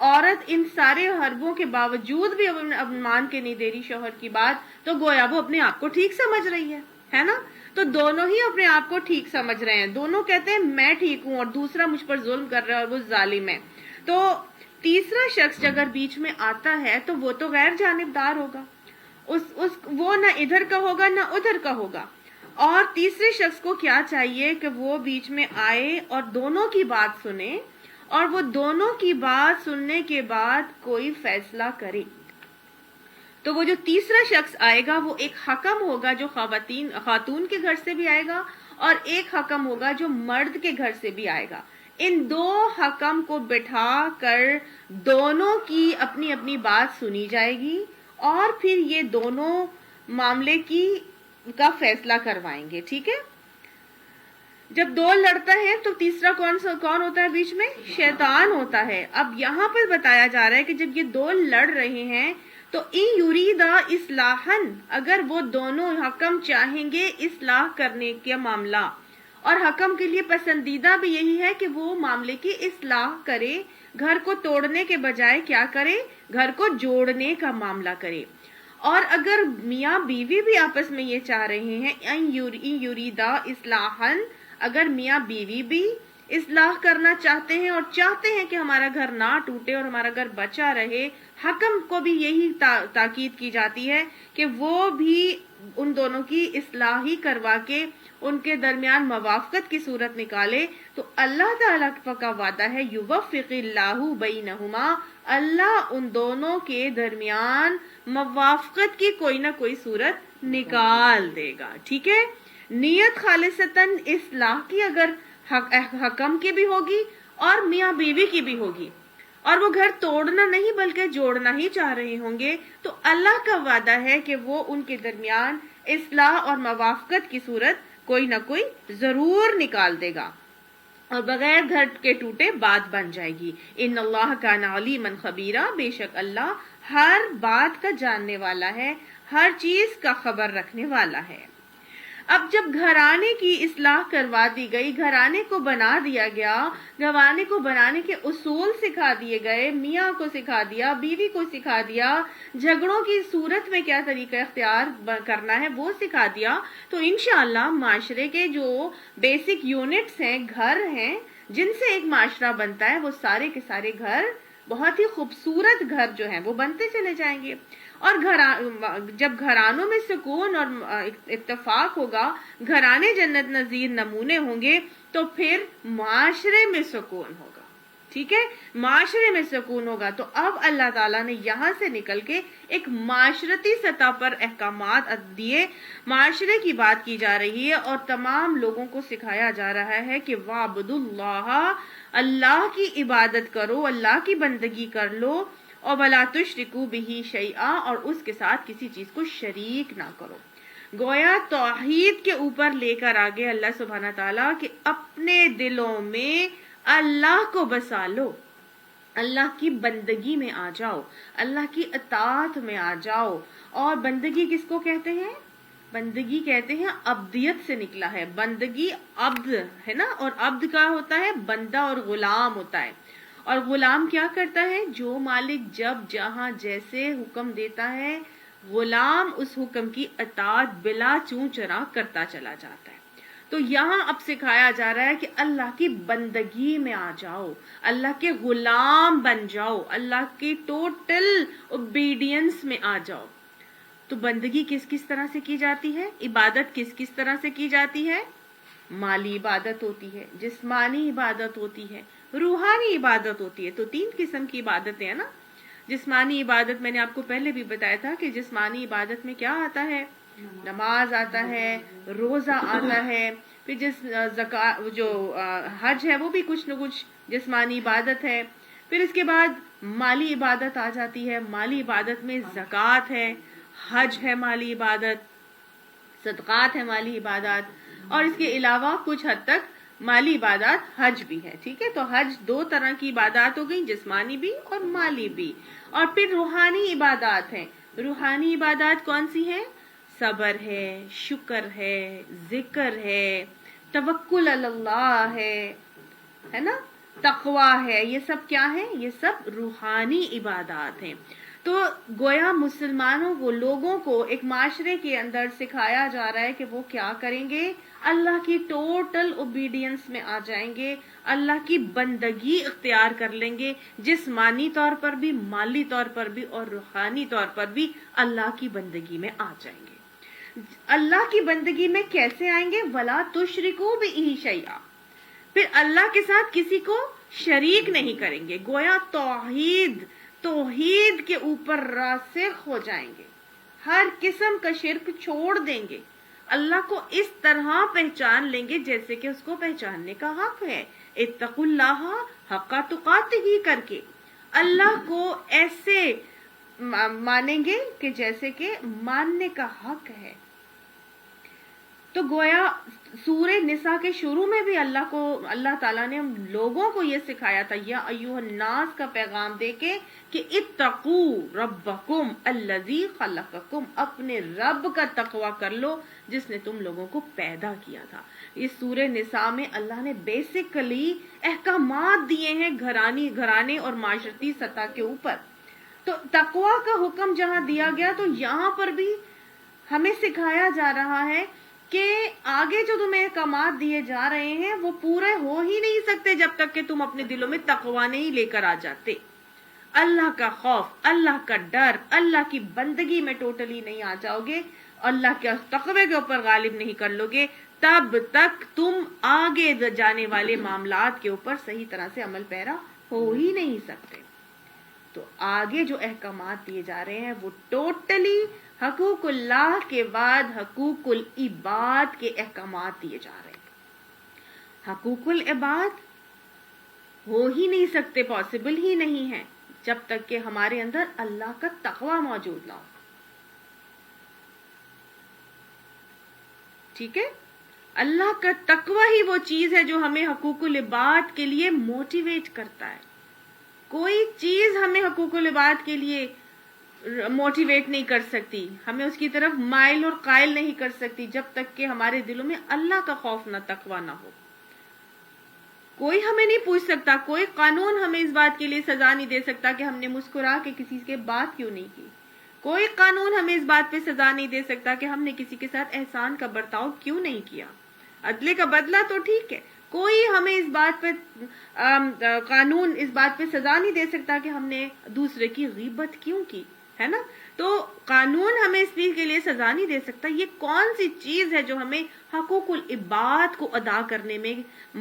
عورت ان سارے حربوں کے باوجود بھی اب مان کے نہیں دے رہی شوہر کی بات، تو گویا وہ اپنے آپ کو ٹھیک سمجھ رہی ہے نا؟ تو دونوں ہی اپنے آپ کو ٹھیک سمجھ رہے ہیں، دونوں کہتے ہیں میں ٹھیک ہوں اور دوسرا مجھ پر ظلم کر رہا ہے اور وہ ظالم ہے۔ تو تیسرا شخص اگر بیچ میں آتا ہے تو وہ تو غیر جانبدار ہوگا، وہ نہ ادھر کا ہوگا نہ ادھر کا ہوگا۔ اور تیسرے شخص کو کیا چاہیے کہ وہ بیچ میں آئے اور دونوں کی بات سنے، اور وہ دونوں کی بات سننے کے بعد کوئی فیصلہ کرے۔ تو وہ جو تیسرا شخص آئے گا وہ ایک حکم ہوگا جو خاتون کے گھر سے بھی آئے گا، اور ایک حکم ہوگا جو مرد کے گھر سے بھی آئے گا۔ ان دو حکم کو بٹھا کر دونوں کی اپنی اپنی بات سنی جائے گی، اور پھر یہ دونوں معاملے کا فیصلہ کروائیں گے، ٹھیک ہے؟ جب دو لڑتا ہے تو تیسرا کون ہوتا ہے بیچ میں؟ شیطان ہوتا ہے۔ اب یہاں پر بتایا جا رہا ہے کہ جب یہ دو لڑ رہے ہیں تو ان یریدا اصلاحن، اگر وہ دونوں حکم چاہیں گے اصلاح کرنے کا معاملہ، اور حکم کے لیے پسندیدہ بھی یہی ہے کہ وہ معاملے کی اصلاح کرے، گھر کو توڑنے کے بجائے کیا کرے؟ گھر کو جوڑنے کا معاملہ کرے۔ اور اگر میاں بیوی بھی آپس میں یہ چاہ رہے ہیں ان یریدا اصلاحن، اگر میاں بیوی بھی اصلاح کرنا چاہتے ہیں اور چاہتے ہیں کہ ہمارا گھر نہ ٹوٹے اور ہمارا گھر بچا رہے، حکم کو بھی یہی تاکید کی جاتی ہے کہ وہ بھی ان دونوں کی اصلاح ہی کروا کے ان کے درمیان موافقت کی صورت نکالے۔ تو اللہ تعالیٰ کا وعدہ ہے یوفق اللہ بینہما، اللہ ان دونوں کے درمیان موافقت کی کوئی نہ کوئی صورت نکال دے گا، ٹھیک ہے؟ نیت خالصتاً اصلاح کی اگر حکم کی بھی ہوگی اور میاں بیوی کی بھی ہوگی، اور وہ گھر توڑنا نہیں بلکہ جوڑنا ہی چاہ رہے ہوں گے، تو اللہ کا وعدہ ہے کہ وہ ان کے درمیان اصلاح اور موافقت کی صورت کوئی نہ کوئی ضرور نکال دے گا، اور بغیر گھر کے ٹوٹے بات بن جائے گی۔ ان اللہ کان علیما خبیرا، بے شک اللہ ہر بات کا جاننے والا ہے، ہر چیز کا خبر رکھنے والا ہے۔ اب جب گھرانے کی اصلاح کروا دی گئی، گھرانے کو بنا دیا گیا، گھرانے کو بنانے کے اصول سکھا دیے گئے، میاں کو سکھا دیا، بیوی کو سکھا دیا، جھگڑوں کی صورت میں کیا طریقہ اختیار کرنا ہے وہ سکھا دیا، تو انشاءاللہ معاشرے کے جو بیسک یونٹس ہیں، گھر ہیں، جن سے ایک معاشرہ بنتا ہے، وہ سارے کے سارے گھر بہت ہی خوبصورت گھر جو ہیں وہ بنتے چلے جائیں گے۔ اور جب گھرانوں میں سکون اور اتفاق ہوگا، گھرانے جنت نظیر نمونے ہوں گے، تو پھر معاشرے میں سکون ہوگا، ٹھیک ہے؟ معاشرے میں سکون ہوگا۔ تو اب اللہ تعالیٰ نے یہاں سے نکل کے ایک معاشرتی سطح پر احکامات دیے، معاشرے کی بات کی جا رہی ہے، اور تمام لوگوں کو سکھایا جا رہا ہے کہ وَاعْبُدُوا اللَّهَ، اللہ کی عبادت کرو، اللہ کی بندگی کر لو، اور وَلَا تُشْرِكُوا بِهِ شَيْئًا، اور اس کے ساتھ کسی چیز کو شریک نہ کرو۔ گویا توحید کے اوپر لے کر آگے اللہ سبحانہ تعالیٰ کہ اپنے دلوں میں اللہ کو بسا لو، اللہ کی بندگی میں آ جاؤ، اللہ کی اطاعت میں آ جاؤ۔ اور بندگی کس کو کہتے ہیں؟ بندگی کہتے ہیں عبدیت سے نکلا ہے، بندگی عبد ہے نا، اور عبد کا ہوتا ہے بندہ اور غلام ہوتا ہے۔ اور غلام کیا کرتا ہے؟ جو مالک جب جہاں جیسے حکم دیتا ہے، غلام اس حکم کی اطاعت بلا چوں چرا کرتا چلا جاتا ہے۔ تو یہاں اب سکھایا جا رہا ہے کہ اللہ کی بندگی میں آ جاؤ، اللہ کے غلام بن جاؤ، اللہ کی ٹوٹل اوبیڈینس میں آ جاؤ۔ تو بندگی کس کس طرح سے کی جاتی ہے؟ عبادت کس کس طرح سے کی جاتی ہے؟ مالی عبادت ہوتی ہے، جسمانی عبادت ہوتی ہے، روحانی عبادت ہوتی ہے۔ تو تین قسم کی عبادتیں ہیں نا۔ جسمانی عبادت میں نے آپ کو پہلے بھی بتایا تھا کہ جسمانی عبادت میں کیا آتا ہے؟ نماز آتا ہے، روزہ آتا ہے، پھر جو حج ہے وہ بھی کچھ نہ کچھ جسمانی عبادت ہے۔ پھر اس کے بعد مالی عبادت آ جاتی ہے، مالی عبادت میں زکوٰۃ ہے، حج ہے مالی عبادت، صدقات ہے مالی عبادات، اور اس کے علاوہ کچھ حد تک مالی عبادات حج بھی ہے، ٹھیک ہے؟ تو حج دو طرح کی عبادات ہو گئی، جسمانی بھی اور مالی بھی۔ اور پھر روحانی عبادات ہیں۔ روحانی عبادات کون سی ہیں؟ صبر ہے، شکر ہے، ذکر ہے، توکل علی اللہ ہے نا، تقویٰ ہے، یہ سب کیا ہے؟ یہ سب روحانی عبادات ہیں۔ تو گویا مسلمانوں کو، لوگوں کو ایک معاشرے کے اندر سکھایا جا رہا ہے کہ وہ کیا کریں گے؟ اللہ کی ٹوٹل اوبیڈینس میں آ جائیں گے، اللہ کی بندگی اختیار کر لیں گے، جسمانی طور پر بھی، مالی طور پر بھی اور روحانی طور پر بھی اللہ کی بندگی میں آ جائیں گے۔ اللہ کی بندگی میں کیسے آئیں گے؟ وَلَا تُشْرِكُوا بِهِ شَيْئًا، پھر اللہ کے ساتھ کسی کو شریک نہیں کریں گے۔ گویا توحید کے اوپر راسخ ہو جائیں گے، ہر قسم کا شرک چھوڑ دیں گے، اللہ کو اس طرح پہچان لیں گے جیسے کہ اس کو پہچاننے کا حق ہے۔ اتقوا اللہ حق تقاتہ کر کے اللہ کو ایسے مانیں گے کہ جیسے کہ ماننے کا حق ہے۔ تو گویا سورہ نساء کے شروع میں بھی اللہ تعالیٰ نے ہم لوگوں کو یہ سکھایا تھا، یا ایھا الناس کا پیغام دے کے کہ اتقوا ربکم الذی خلقکم، اپنے رب کا تقوی کر لو جس نے تم لوگوں کو پیدا کیا تھا۔ اس سورہ نساء میں اللہ نے بیسیکلی احکامات دیے ہیں گھرانے اور معاشرتی سطح کے اوپر۔ تو تقوی کا حکم جہاں دیا گیا تو یہاں پر بھی ہمیں سکھایا جا رہا ہے کہ آگے جو تمہیں احکامات دیے جا رہے ہیں وہ پورے ہو ہی نہیں سکتے جب تک کہ تم اپنے دلوں میں تقوی نہیں لے کر آ جاتے، اللہ کا خوف، اللہ کا ڈر، اللہ کی بندگی میں ٹوٹلی نہیں آ جاؤ گے، اللہ کے تقوی کے اوپر غالب نہیں کر لو گے، تب تک تم آگے جانے والے معاملات کے اوپر صحیح طرح سے عمل پیرا ہو ہی نہیں سکتے۔ تو آگے جو احکامات دیے جا رہے ہیں وہ ٹوٹلی حقوق اللہ کے بعد حقوق العباد کے احکامات دیے جا رہے ہیں۔ حقوق العباد ہو ہی نہیں سکتے، پاسبل ہی نہیں ہے جب تک کہ ہمارے اندر اللہ کا تقوی موجود نہ ہو۔ ٹھیک ہے؟ اللہ کا تقوی ہی وہ چیز ہے جو ہمیں حقوق العباد کے لیے موٹیویٹ کرتا ہے۔ کوئی چیز ہمیں حقوق العباد کے لیے موٹیویٹ نہیں کر سکتی، ہمیں اس کی طرف مائل اور قائل نہیں کر سکتی جب تک کہ ہمارے دلوں میں اللہ کا خوف نہ تقوی نہ ہو۔ کوئی ہمیں نہیں پوچھ سکتا، کوئی قانون ہمیں اس بات کے لیے سزا نہیں دے سکتا کہ ہم نے مسکرا کے کسی کے بات کیوں نہیں کی۔ کوئی قانون ہمیں اس بات پہ سزا نہیں دے سکتا کہ ہم نے کسی کے ساتھ احسان کا برتاؤ کیوں نہیں کیا۔ عدلے کا بدلہ تو ٹھیک ہے، کوئی ہمیں اس بات پہ قانون اس بات پہ سزا نہیں دے سکتا کہ ہم نے دوسرے کی غیبت کیوں کی، ہے نا؟ تو قانون ہمیں اس چیز کے لیے سزا نہیں دے سکتا۔ یہ کون سی چیز ہے جو ہمیں حقوق العباد کو ادا کرنے میں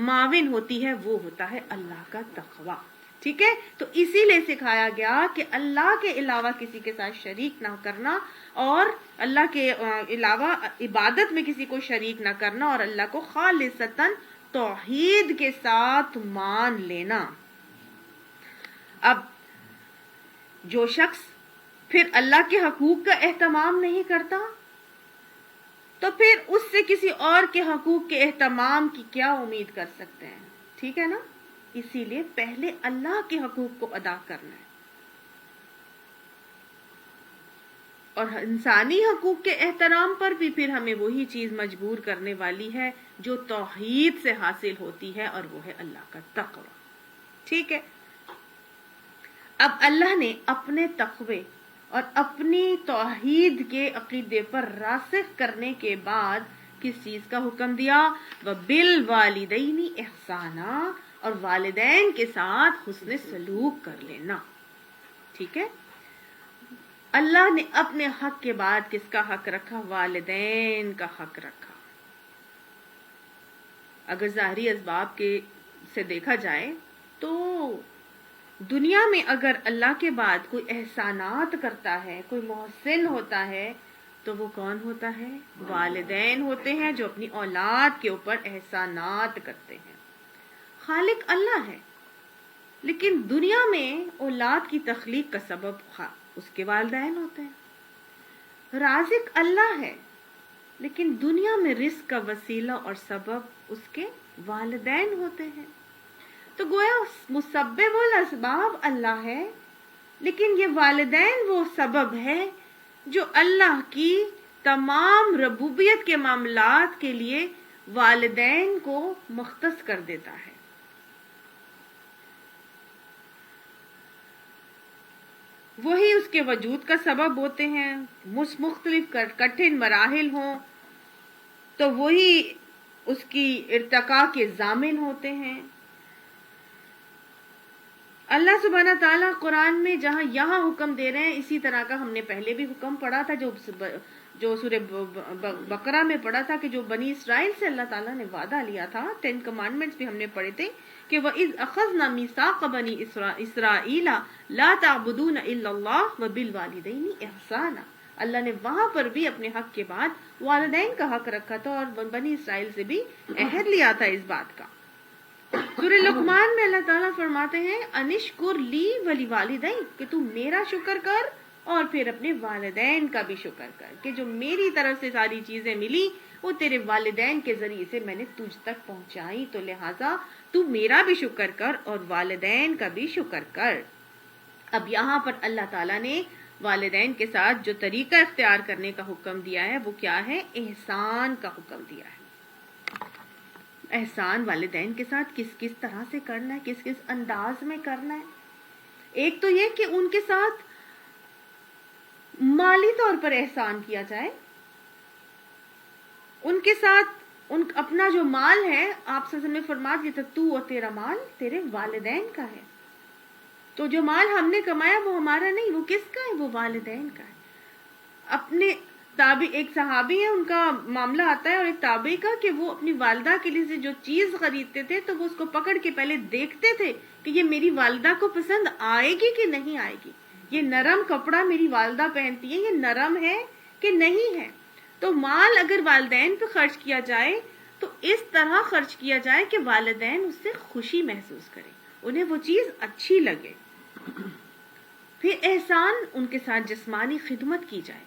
معاون ہوتی ہے؟ وہ ہوتا ہے اللہ کا تقوی۔ ٹھیک ہے؟ تو اسی لیے سکھایا گیا کہ اللہ کے علاوہ کسی کے ساتھ شریک نہ کرنا، اور اللہ کے علاوہ عبادت میں کسی کو شریک نہ کرنا، اور اللہ کو خالصتاً توحید کے ساتھ مان لینا۔ اب جو شخص پھر اللہ کے حقوق کا اہتمام نہیں کرتا تو پھر اس سے کسی اور کے حقوق کے اہتمام کی کیا امید کر سکتے ہیں؟ ٹھیک ہے نا؟ اسی لیے پہلے اللہ کے حقوق کو ادا کرنا ہے، اور انسانی حقوق کے احترام پر بھی پھر ہمیں وہی چیز مجبور کرنے والی ہے جو توحید سے حاصل ہوتی ہے، اور وہ ہے اللہ کا تقوی۔ ٹھیک ہے؟ اب اللہ نے اپنے تقوی اور اپنی توحید کے عقیدے پر راسخ کرنے کے بعد کس چیز کا حکم دیا؟ وَبِالْوَالِدَيْنِ إِحْسَانًا، اور والدین کے ساتھ حسن سلوک کر لینا۔ ٹھیک ہے؟ اللہ نے اپنے حق کے بعد کس کا حق رکھا؟ والدین کا حق رکھا۔ اگر ظاہری اسباب کے سے دیکھا جائے تو دنیا میں اگر اللہ کے بعد کوئی احسانات کرتا ہے، کوئی محسن ہوتا ہے، تو وہ کون ہوتا ہے؟ والدین ہوتے ہیں جو اپنی اولاد کے اوپر احسانات کرتے ہیں۔ خالق اللہ ہے، لیکن دنیا میں اولاد کی تخلیق کا سبب اس کے والدین ہوتے ہیں۔ رازق اللہ ہے، لیکن دنیا میں رزق کا وسیلہ اور سبب اس کے والدین ہوتے ہیں۔ تو گویا مسبب الاسباب اللہ ہے، لیکن یہ والدین وہ سبب ہے جو اللہ کی تمام ربوبیت کے معاملات کے لیے والدین کو مختص کر دیتا ہے۔ وہی اس کے وجود کا سبب ہوتے ہیں، مختلف کٹھن مراحل ہوں تو وہی اس کی ارتقاء کے ضامن ہوتے ہیں۔ اللہ سبحانہ تعالیٰ قرآن میں جہاں یہاں حکم دے رہے ہیں، اسی طرح کا ہم نے پہلے بھی حکم پڑھا تھا جو سورہ بقرہ میں پڑھا تھا، کہ جو بنی اسرائیل سے اللہ تعالیٰ نے وعدہ لیا تھا، 10 کمانڈمنٹس بھی ہم نے پڑھے تھے، کہ وَإِذْ أَخَذْنَا مِيثَاقَ بَنِي إِسْرَائِيلَ لَا تَعْبُدُونَ إِلَّا اللَّهَ وَبِالْوَالِدَيْنِ إِحْسَانًا، اللہ نے وہاں پر بھی اپنے حق کے بعد والدین کا حق رکھا تھا، اور بنی اسرائیل سے بھی عہد لیا تھا اس بات کا۔ سورہ لقمان میں اللہ تعالیٰ فرماتے ہیں انشکر لی ولی والدین، کہ تم میرا شکر کر اور پھر اپنے والدین کا بھی شکر کر، کہ جو میری طرف سے ساری چیزیں ملی وہ تیرے والدین کے ذریعے سے میں نے تجھ تک پہنچائی، تو لہٰذا تو میرا بھی شکر کر اور والدین کا بھی شکر کر۔ اب یہاں پر اللہ تعالیٰ نے والدین کے ساتھ جو طریقہ اختیار کرنے کا حکم دیا ہے وہ کیا ہے؟ احسان کا حکم دیا ہے۔ احسان والدین کے ساتھ کس کس طرح سے کرنا ہے، کس کس انداز میں کرنا ہے؟ ایک تو یہ کہ ان کے ساتھ مالی طور پر احسان کیا جائے، ان کے ساتھ اپنا جو مال ہے، آپ سے نے فرما دیا تو اور تیرا مال تیرے والدین کا ہے، تو جو مال ہم نے کمایا وہ ہمارا نہیں، وہ کس کا ہے؟ وہ والدین کا ہے۔ اپنے ایک صحابی ہے، ان کا معاملہ آتا ہے، اور ایک تابعی کا، کہ وہ اپنی والدہ کے لیے جو چیز خریدتے تھے تو وہ اس کو پکڑ کے پہلے دیکھتے تھے کہ یہ میری والدہ کو پسند آئے گی کہ نہیں آئے گی، یہ نرم کپڑا میری والدہ پہنتی ہے، یہ نرم ہے کہ نہیں ہے۔ تو مال اگر والدین پہ خرچ کیا جائے تو اس طرح خرچ کیا جائے کہ والدین اس سے خوشی محسوس کریں، انہیں وہ چیز اچھی لگے۔ پھر احسان، ان کے ساتھ جسمانی خدمت کی جائے،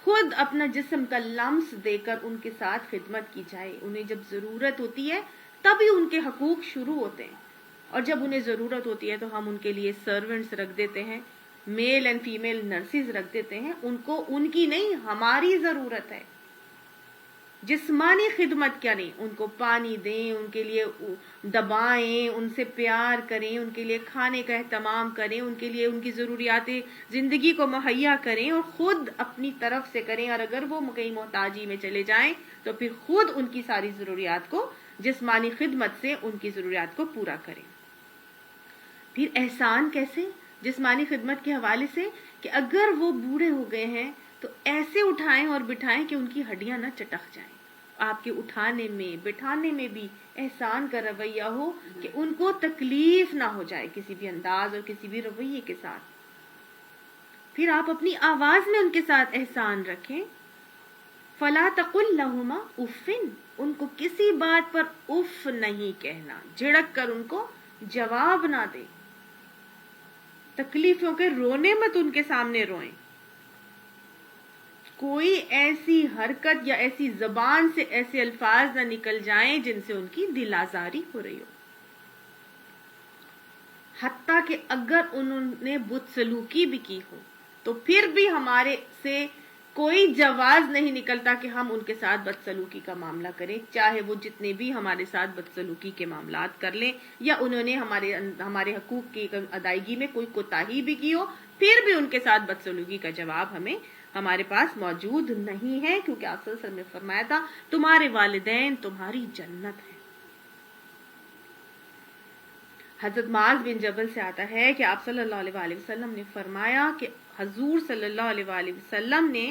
خود اپنا جسم کا لمس دے کر ان کے ساتھ خدمت کی جائے، انہیں جب ضرورت ہوتی ہے تبھی ان کے حقوق شروع ہوتے ہیں، اور جب انہیں ضرورت ہوتی ہے تو ہم ان کے لیے سرونٹس رکھ دیتے ہیں، میل اینڈ فیمیل نرسز رکھ دیتے ہیں، ان کو ان کی نہیں ہماری ضرورت ہے۔ جسمانی خدمت کیا نہیں، ان کو پانی دیں، ان کے لیے دبائیں، ان سے پیار کریں، ان کے لیے کھانے کا اہتمام کریں، ان کے لیے ان کی ضروریات زندگی کو مہیا کریں، اور خود اپنی طرف سے کریں، اور اگر وہ کہیں محتاجی میں چلے جائیں تو پھر خود ان کی ساری ضروریات کو جسمانی خدمت سے ان کی ضروریات کو پورا کریں۔ پھر احسان کیسے؟ جسمانی خدمت کے حوالے سے کہ اگر وہ بوڑھے ہو گئے ہیں تو ایسے اٹھائیں اور بٹھائیں کہ ان کی ہڈیاں نہ چٹک جائیں، آپ کے اٹھانے میں بٹھانے میں بھی احسان کا رویہ ہو کہ ان کو تکلیف نہ ہو جائے کسی بھی انداز اور کسی بھی رویے کے ساتھ۔ پھر آپ اپنی آواز میں ان کے ساتھ احسان رکھیں، فلا تقل لہما اف، ان کو کسی بات پر اف نہیں کہنا، جھڑک کر ان کو جواب نہ دے، تکلیفوں کے رونے مت ان کے سامنے روئیں، کوئی ایسی حرکت یا ایسی زبان سے ایسے الفاظ نہ نکل جائیں جن سے ان کی دل آزاری ہو رہی ہو۔ حتیٰ کہ اگر انہوں نے بد سلوکی بھی کی ہو تو پھر بھی ہمارے سے کوئی جواز نہیں نکلتا کہ ہم ان کے ساتھ بد سلوکی کا معاملہ کریں، چاہے وہ جتنے بھی ہمارے ساتھ بد سلوکی کے معاملات کر لیں، یا انہوں نے ہمارے حقوق کی ادائیگی میں کوئی کوتاہی بھی کی ہو، پھر بھی ان کے ساتھ بد سلوکی کا جواب ہمارے پاس موجود نہیں ہے، کیونکہ آپ صلی اللہ علیہ وسلم نے فرمایا تھا تمہارے والدین تمہاری جنت ہے۔ حضرت معاذ بن جبل سے آتا ہے کہ آپ صلی اللہ علیہ وسلم نے فرمایا کہ حضور صلی اللہ علیہ وسلم نے،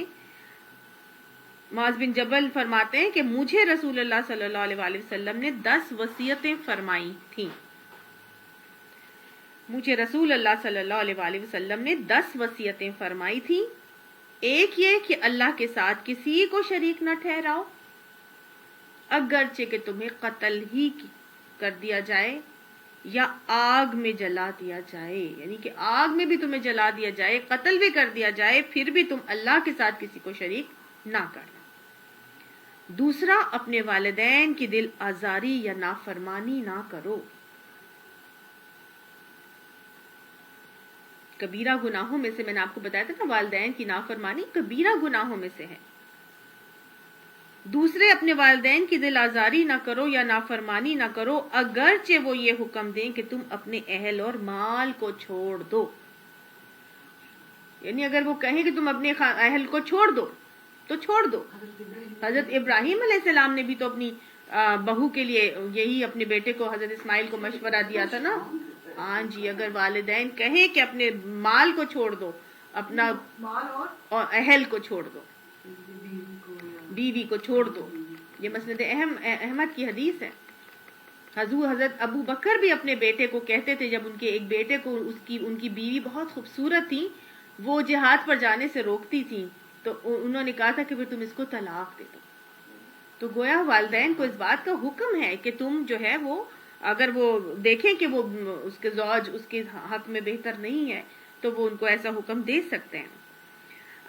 معاذ بن جبل فرماتے ہیں کہ مجھے رسول اللہ صلی اللہ علیہ وسلم نے 10 وصیتیں فرمائی تھیں، مجھے رسول اللہ صلی اللہ علیہ وسلم نے 10 وصیتیں فرمائی تھیں۔ ایک یہ کہ اللہ کے ساتھ کسی کو شریک نہ ٹھہراؤ، اگرچہ کہ تمہیں قتل ہی کر دیا جائے یا آگ میں جلا دیا جائے، یعنی کہ آگ میں بھی تمہیں جلا دیا جائے، قتل بھی کر دیا جائے، پھر بھی تم اللہ کے ساتھ کسی کو شریک نہ کرنا۔ دوسرا، اپنے والدین کی دل آزاری یا نافرمانی نہ کرو۔ کبیرہ گناہوں میں سے میں نے آپ کو بتایا تھا نا، والدین کی نافرمانی کبیرہ گناہوں میں سے ہے۔ دوسرے، اپنے والدین کی دل آزاری نہ کرو یا نافرمانی نہ کرو، اگرچہ وہ یہ حکم دیں کہ تم اپنے اہل اور مال کو چھوڑ دو۔ یعنی اگر وہ کہیں کہ تم اپنے اہل کو چھوڑ دو تو چھوڑ دو. حضرت ابراہیم علیہ السلام نے بھی تو اپنی بہو کے لیے یہی اپنے بیٹے کو حضرت اسماعیل کو مشورہ دیا تھا نا. ہاں جی، اگر والدین کہیں کہ اپنے مال کو چھوڑ دو، اپنا اور اہل کو چھوڑ دو، بیوی کو چھوڑ دو. یہ مسند احمد کی حدیث ہے. حضرت ابو بکر بھی اپنے بیٹے کو کہتے تھے، جب ان کے ایک بیٹے کو ان کی بیوی بہت خوبصورت تھی، وہ جہاد پر جانے سے روکتی تھی، تو انہوں نے کہا تھا کہ پھر تم اس کو طلاق دے دو. تو گویا والدین کو اس بات کا حکم ہے کہ تم جو ہے وہ اگر وہ دیکھیں کہ وہ اس کے زوج اس کے حق میں بہتر نہیں ہے تو وہ ان کو ایسا حکم دے سکتے ہیں.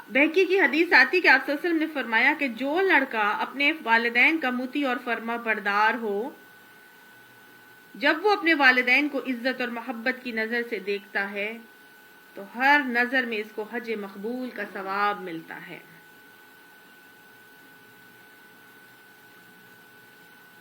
بہقی کی حدیث آتی کہ آپ صلی اللہ علیہ وسلم نے فرمایا کہ جو لڑکا اپنے والدین کا مطیع اور فرما بردار ہو، جب وہ اپنے والدین کو عزت اور محبت کی نظر سے دیکھتا ہے تو ہر نظر میں اس کو حج مقبول کا ثواب ملتا ہے.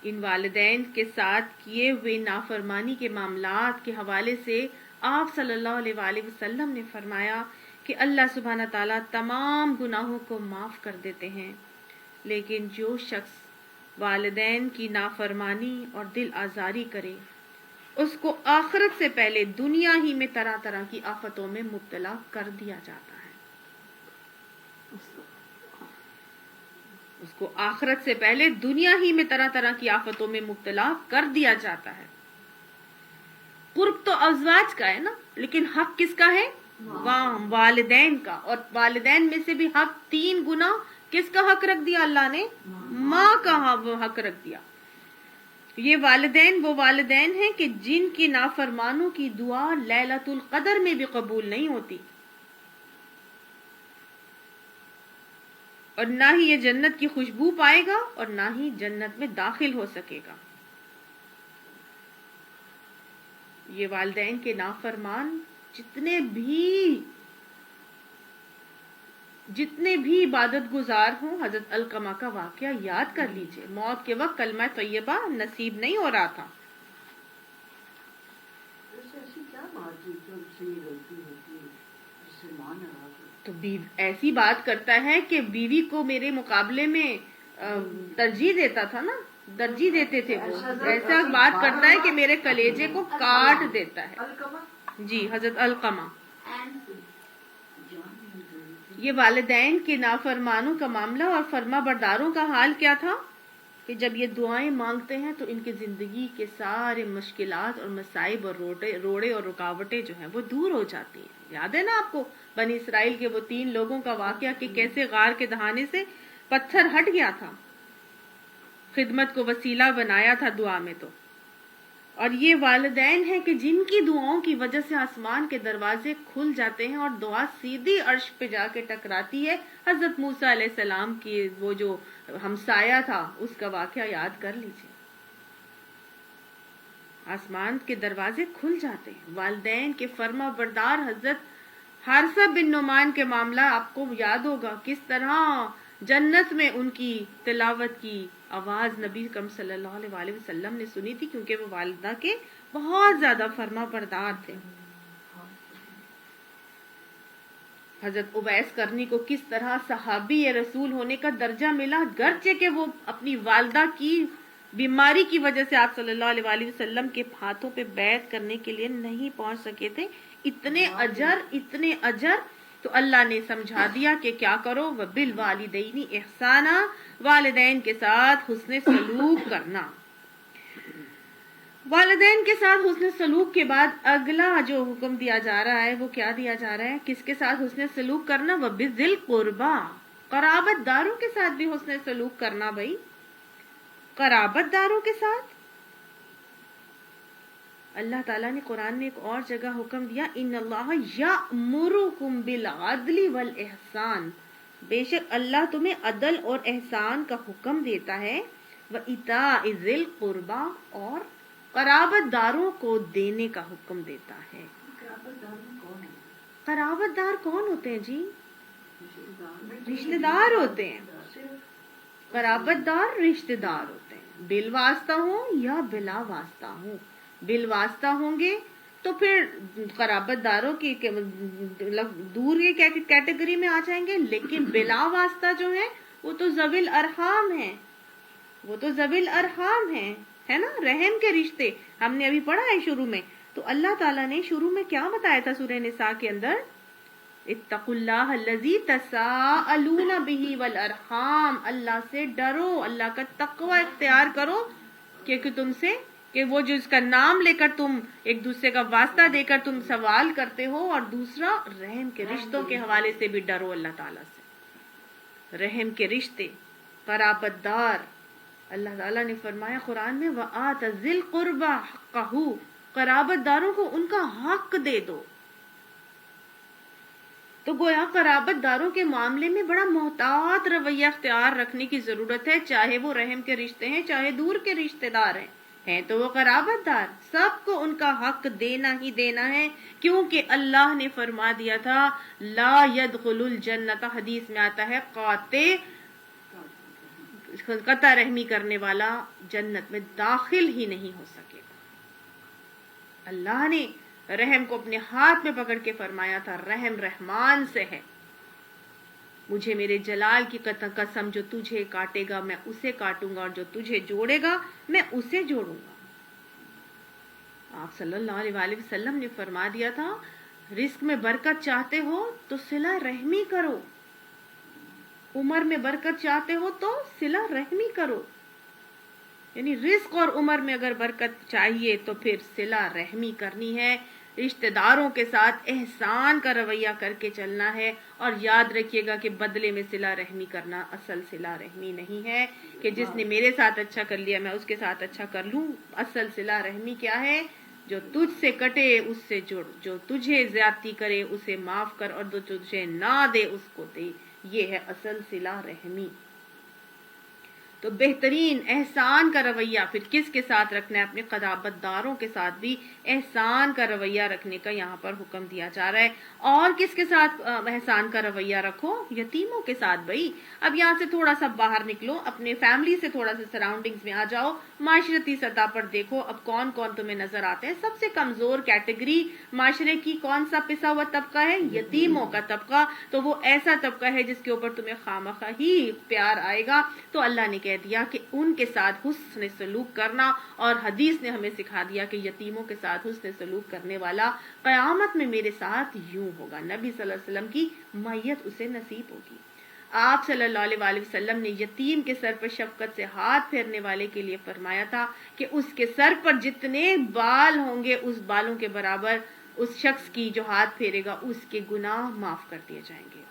ان والدین کے ساتھ کیے ہوئے نافرمانی کے معاملات کے حوالے سے آپ صلی اللہ علیہ وآلہ وسلم نے فرمایا کہ اللہ سبحانہ تعالیٰ تمام گناہوں کو معاف کر دیتے ہیں، لیکن جو شخص والدین کی نافرمانی اور دل آزاری کرے اس کو آخرت سے پہلے دنیا ہی میں طرح طرح کی آفتوں میں مبتلا کر دیا جاتا ہے. اس کو آخرت سے پہلے دنیا ہی میں طرح طرح کی آفتوں میں مبتلا کر دیا جاتا ہے. قرب تو ازواج کا ہے نا، لیکن حق کس کا ہے؟ والدین کا. اور والدین میں سے بھی حق 3 گنا کس کا حق رکھ دیا اللہ نے؟ ماں کا حق رکھ دیا. یہ والدین وہ والدین ہیں کہ جن کی نافرمانوں کی دعا لیلۃ القدر میں بھی قبول نہیں ہوتی، اور نہ ہی یہ جنت کی خوشبو پائے گا اور نہ ہی جنت میں داخل ہو سکے گا. یہ والدین کے نافرمان جتنے بھی عبادت گزار ہوں، حضرت علقمہ کا واقعہ یاد کر لیجئے. موت کے وقت کلمہ طیبہ نصیب نہیں ہو رہا تھا. تو ایسی بات کرتا ہے کہ بیوی کو میرے مقابلے میں ترجیح دیتا تھا نا، ترجیح دیتے تھے. وہ ایسا بات کرتا ہے کہ میرے کلیجے کو کاٹ دیتا ہے. جی، حضرت علقمہ. یہ والدین کے نافرمانوں کا معاملہ اور فرما برداروں کا حال کیا تھا کہ جب یہ دعائیں مانگتے ہیں تو ان کی زندگی کے سارے مشکلات اور مصائب اور روڑے اور رکاوٹیں جو ہیں وہ دور ہو جاتی ہیں. یاد ہے نا آپ کو بنی اسرائیل کے وہ 3 لوگوں کا واقعہ کہ کیسے غار کے دہانے سے پتھر ہٹ گیا تھا، خدمت کو وسیلہ بنایا تھا دعا میں. تو اور یہ والدین ہیں کہ جن کی دعاؤں کی وجہ سے آسمان کے دروازے کھل جاتے ہیں اور دعا سیدھی عرش پہ جا کے ٹکراتی ہے. حضرت موسیٰ علیہ السلام کی وہ جو ہمسایہ تھا اس کا واقعہ یاد کر لیجیے. آسمان کے دروازے کھل جاتے ہیں. والدین کے فرما بردار حضرت حارثہ بن نعمان کے معاملہ آپ کو یاد ہوگا، کس طرح جنت میں ان کی تلاوت کی آواز نبی اکرم صلی اللہ علیہ وآلہ وسلم نے سنی تھی، کیونکہ وہ والدہ کے بہت زیادہ فرما بردار تھے. حضرت اویس قرنی کو کس طرح صحابی رسول ہونے کا درجہ ملا، گرچہ کہ وہ اپنی والدہ کی بیماری کی وجہ سے آپ صلی اللہ علیہ وآلہ وسلم کے ہاتھوں پہ بیعت کرنے کے لیے نہیں پہنچ سکے تھے. اتنے اجر تو اللہ نے سمجھا دیا کہ کیا کرو، وَبِالْوَالِدَيْنِ احسانا، والدین کے ساتھ حسن سلوک کرنا. والدین کے ساتھ حسن سلوک کے بعد اگلا جو حکم دیا جا رہا ہے وہ کیا دیا جا رہا ہے؟ کس کے ساتھ حسن سلوک کرنا؟ وَبِذِّ الْقُرْبَى، قرابت داروں کے ساتھ بھی حسن سلوک کرنا. بھائی قرابت داروں کے ساتھ اللہ تعالیٰ نے قرآن میں ایک اور جگہ حکم دیا، ان اللہ یأمرکم بالعدل والاحسان، بے شک اللہ تمہیں عدل اور احسان کا حکم دیتا ہے. وإیتاء ذی القربى، اور قرابت داروں کو دینے کا حکم دیتا ہے. قرابت دار کون ہوتے ہیں جی؟ رشتہ دار ہوتے ہیں. قرابت دار رشتہ دار ہوتے ہیں، بالواسطہ ہوں یا بلا واسطہ ہوں. بالواسطہ ہوں گے تو پھر قرابت داروں کی دور کے کیٹیگری میں آ جائیں گے، لیکن بلا واسطہ جو ہیں وہ تو ذوی الارحام ہیں، وہ تو ذوی الارحام ہیں، ہے نا، رحم کے رشتے ہم نے ابھی پڑھا ہے شروع میں. تو اللہ تعالیٰ نے شروع میں کیا بتایا تھا سورہ نساء کے اندر؟ اتقوا اللہ الذی تساءلون بہ والارحام، اللہ سے ڈرو، اللہ کا تقوی اختیار کرو، کہ تم سے کہ وہ جو اس کا نام لے کر تم ایک دوسرے کا واسطہ دے کر تم سوال کرتے ہو، اور دوسرا رحم کے رشتوں کے حوالے سے بھی ڈرو اللہ تعالیٰ سے. رحم کے رشتے، قرابت دار، اللہ تعالیٰ نے فرمایا قرآن میں وَآتَ ذِی الْقُرْبَى حَقَّهُ، قرابت داروں کو ان کا حق دے دو. تو گویا قرابت داروں کے معاملے میں بڑا محتاط رویہ اختیار رکھنے کی ضرورت ہے، چاہے وہ رحم کے رشتے ہیں چاہے دور کے رشتے دار ہیں تو وہ قرابت دار، سب کو ان کا حق دینا ہی دینا ہے، کیونکہ اللہ نے فرما دیا تھا لا يدخل الجنت، حدیث میں آتا ہے قطع رحمی کرنے والا جنت میں داخل ہی نہیں ہو سکے گا. اللہ نے رحم کو اپنے ہاتھ میں پکڑ کے فرمایا تھا رحم رحمان سے ہے، مجھے میرے جلال کی قسم جو تجھے کاٹے گا میں اسے کاٹوں گا، اور جو تجھے جوڑے گا میں اسے جوڑوں گا. آپ صلی اللہ علیہ وآلہ وسلم نے فرما دیا تھا رزق میں برکت چاہتے ہو تو صلہ رحمی کرو، عمر میں برکت چاہتے ہو تو صلہ رحمی کرو. یعنی رزق اور عمر میں اگر برکت چاہیے تو پھر صلہ رحمی کرنی ہے، رشتہ داروں کے ساتھ احسان کا رویہ کر کے چلنا ہے. اور یاد رکھیے گا کہ بدلے میں صلہ رحمی کرنا اصل صلہ رحمی نہیں ہے کہ جس نے میرے ساتھ اچھا کر لیا میں اس کے ساتھ اچھا کر لوں. اصل صلہ رحمی کیا ہے؟ جو تجھ سے کٹے اس سے جڑ، جو تجھے زیادتی کرے اسے معاف کر، اور جو تجھے نہ دے اس کو دے. یہ ہے اصل صلہ رحمی. تو بہترین احسان کا رویہ پھر کس کے ساتھ رکھنا ہے؟ اپنے قرابت داروں کے ساتھ بھی احسان کا رویہ رکھنے کا یہاں پر حکم دیا جا رہا ہے. اور کس کے ساتھ احسان کا رویہ رکھو؟ یتیموں کے ساتھ. بھائی اب یہاں سے تھوڑا سا باہر نکلو، اپنے فیملی سے تھوڑا سا سراؤنڈنگز میں آ جاؤ، معاشرتی سطح پر دیکھو اب کون کون تمہیں نظر آتے ہیں. سب سے کمزور کیٹیگری معاشرے کی کون سا پسا ہوا طبقہ ہے؟ یتیموں کا طبقہ. تو وہ ایسا طبقہ ہے جس کے اوپر تمہیں خامخواہ ہی پیار آئے گا. تو اللہ نے کہہ دیا کہ ان کے ساتھ حسن سلوک کرنا، اور حدیث نے ہمیں سکھا دیا کہ یتیموں کے ساتھ حسن سلوک کرنے والا قیامت میں میرے ساتھ یوں ہوگا، نبی صلی اللہ علیہ وسلم کی معیت اسے نصیب ہوگی. آپ صلی اللہ علیہ وآلہ وسلم نے یتیم کے سر پر شفقت سے ہاتھ پھیرنے والے کے لیے فرمایا تھا کہ اس کے سر پر جتنے بال ہوں گے اس بالوں کے برابر اس شخص کی جو ہاتھ پھیرے گا اس کے گناہ معاف کر دیے جائیں گے.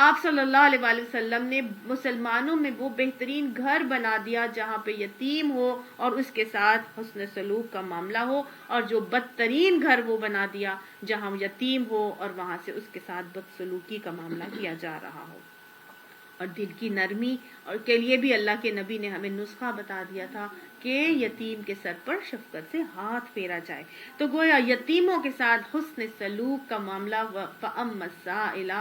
آپ صلی اللہ علیہ وآلہ وسلم نے مسلمانوں میں وہ بہترین گھر بنا دیا جہاں پہ یتیم ہو اور اس کے ساتھ حسن سلوک کا معاملہ ہو، اور جو بدترین گھر وہ بنا دیا جہاں یتیم ہو اور وہاں سے اس کے ساتھ بدسلوکی کا معاملہ کیا جا رہا ہو. اور دل کی نرمی اور کے لیے بھی اللہ کے نبی نے ہمیں نسخہ بتا دیا تھا کہ یتیم کے سر پر شفقت سے ہاتھ پھیرا جائے. تو گویا یتیموں کے ساتھ حسن سلوک کا معاملہ فَأَمَّا السَّائِلَ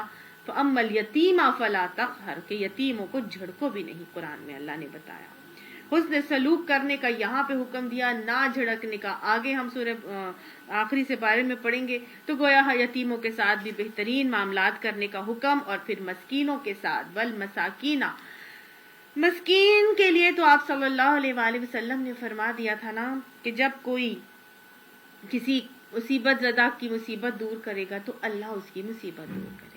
فَأَمَّا الْيَتِيمَ فَلَا تَقْهَرْ، کہ یتیموں کو جھڑکو بھی نہیں. قرآن میں اللہ نے بتایا حسن سلوک کرنے کا، یہاں پہ حکم دیا نہ جھڑکنے کا. آگے ہم سورہ آخری سے بارے میں پڑھیں گے. تو گویا یتیموں کے ساتھ بھی بہترین معاملات کرنے کا حکم. اور پھر مسکینوں کے ساتھ والمساکینہ، مسکین کے لیے تو آپ صلی اللہ علیہ وآلہ وسلم نے فرما دیا تھا نا کہ جب کوئی کسی مصیبت زدہ کی مصیبت دور کرے گا تو اللہ اس کی مصیبت دور کرے گا.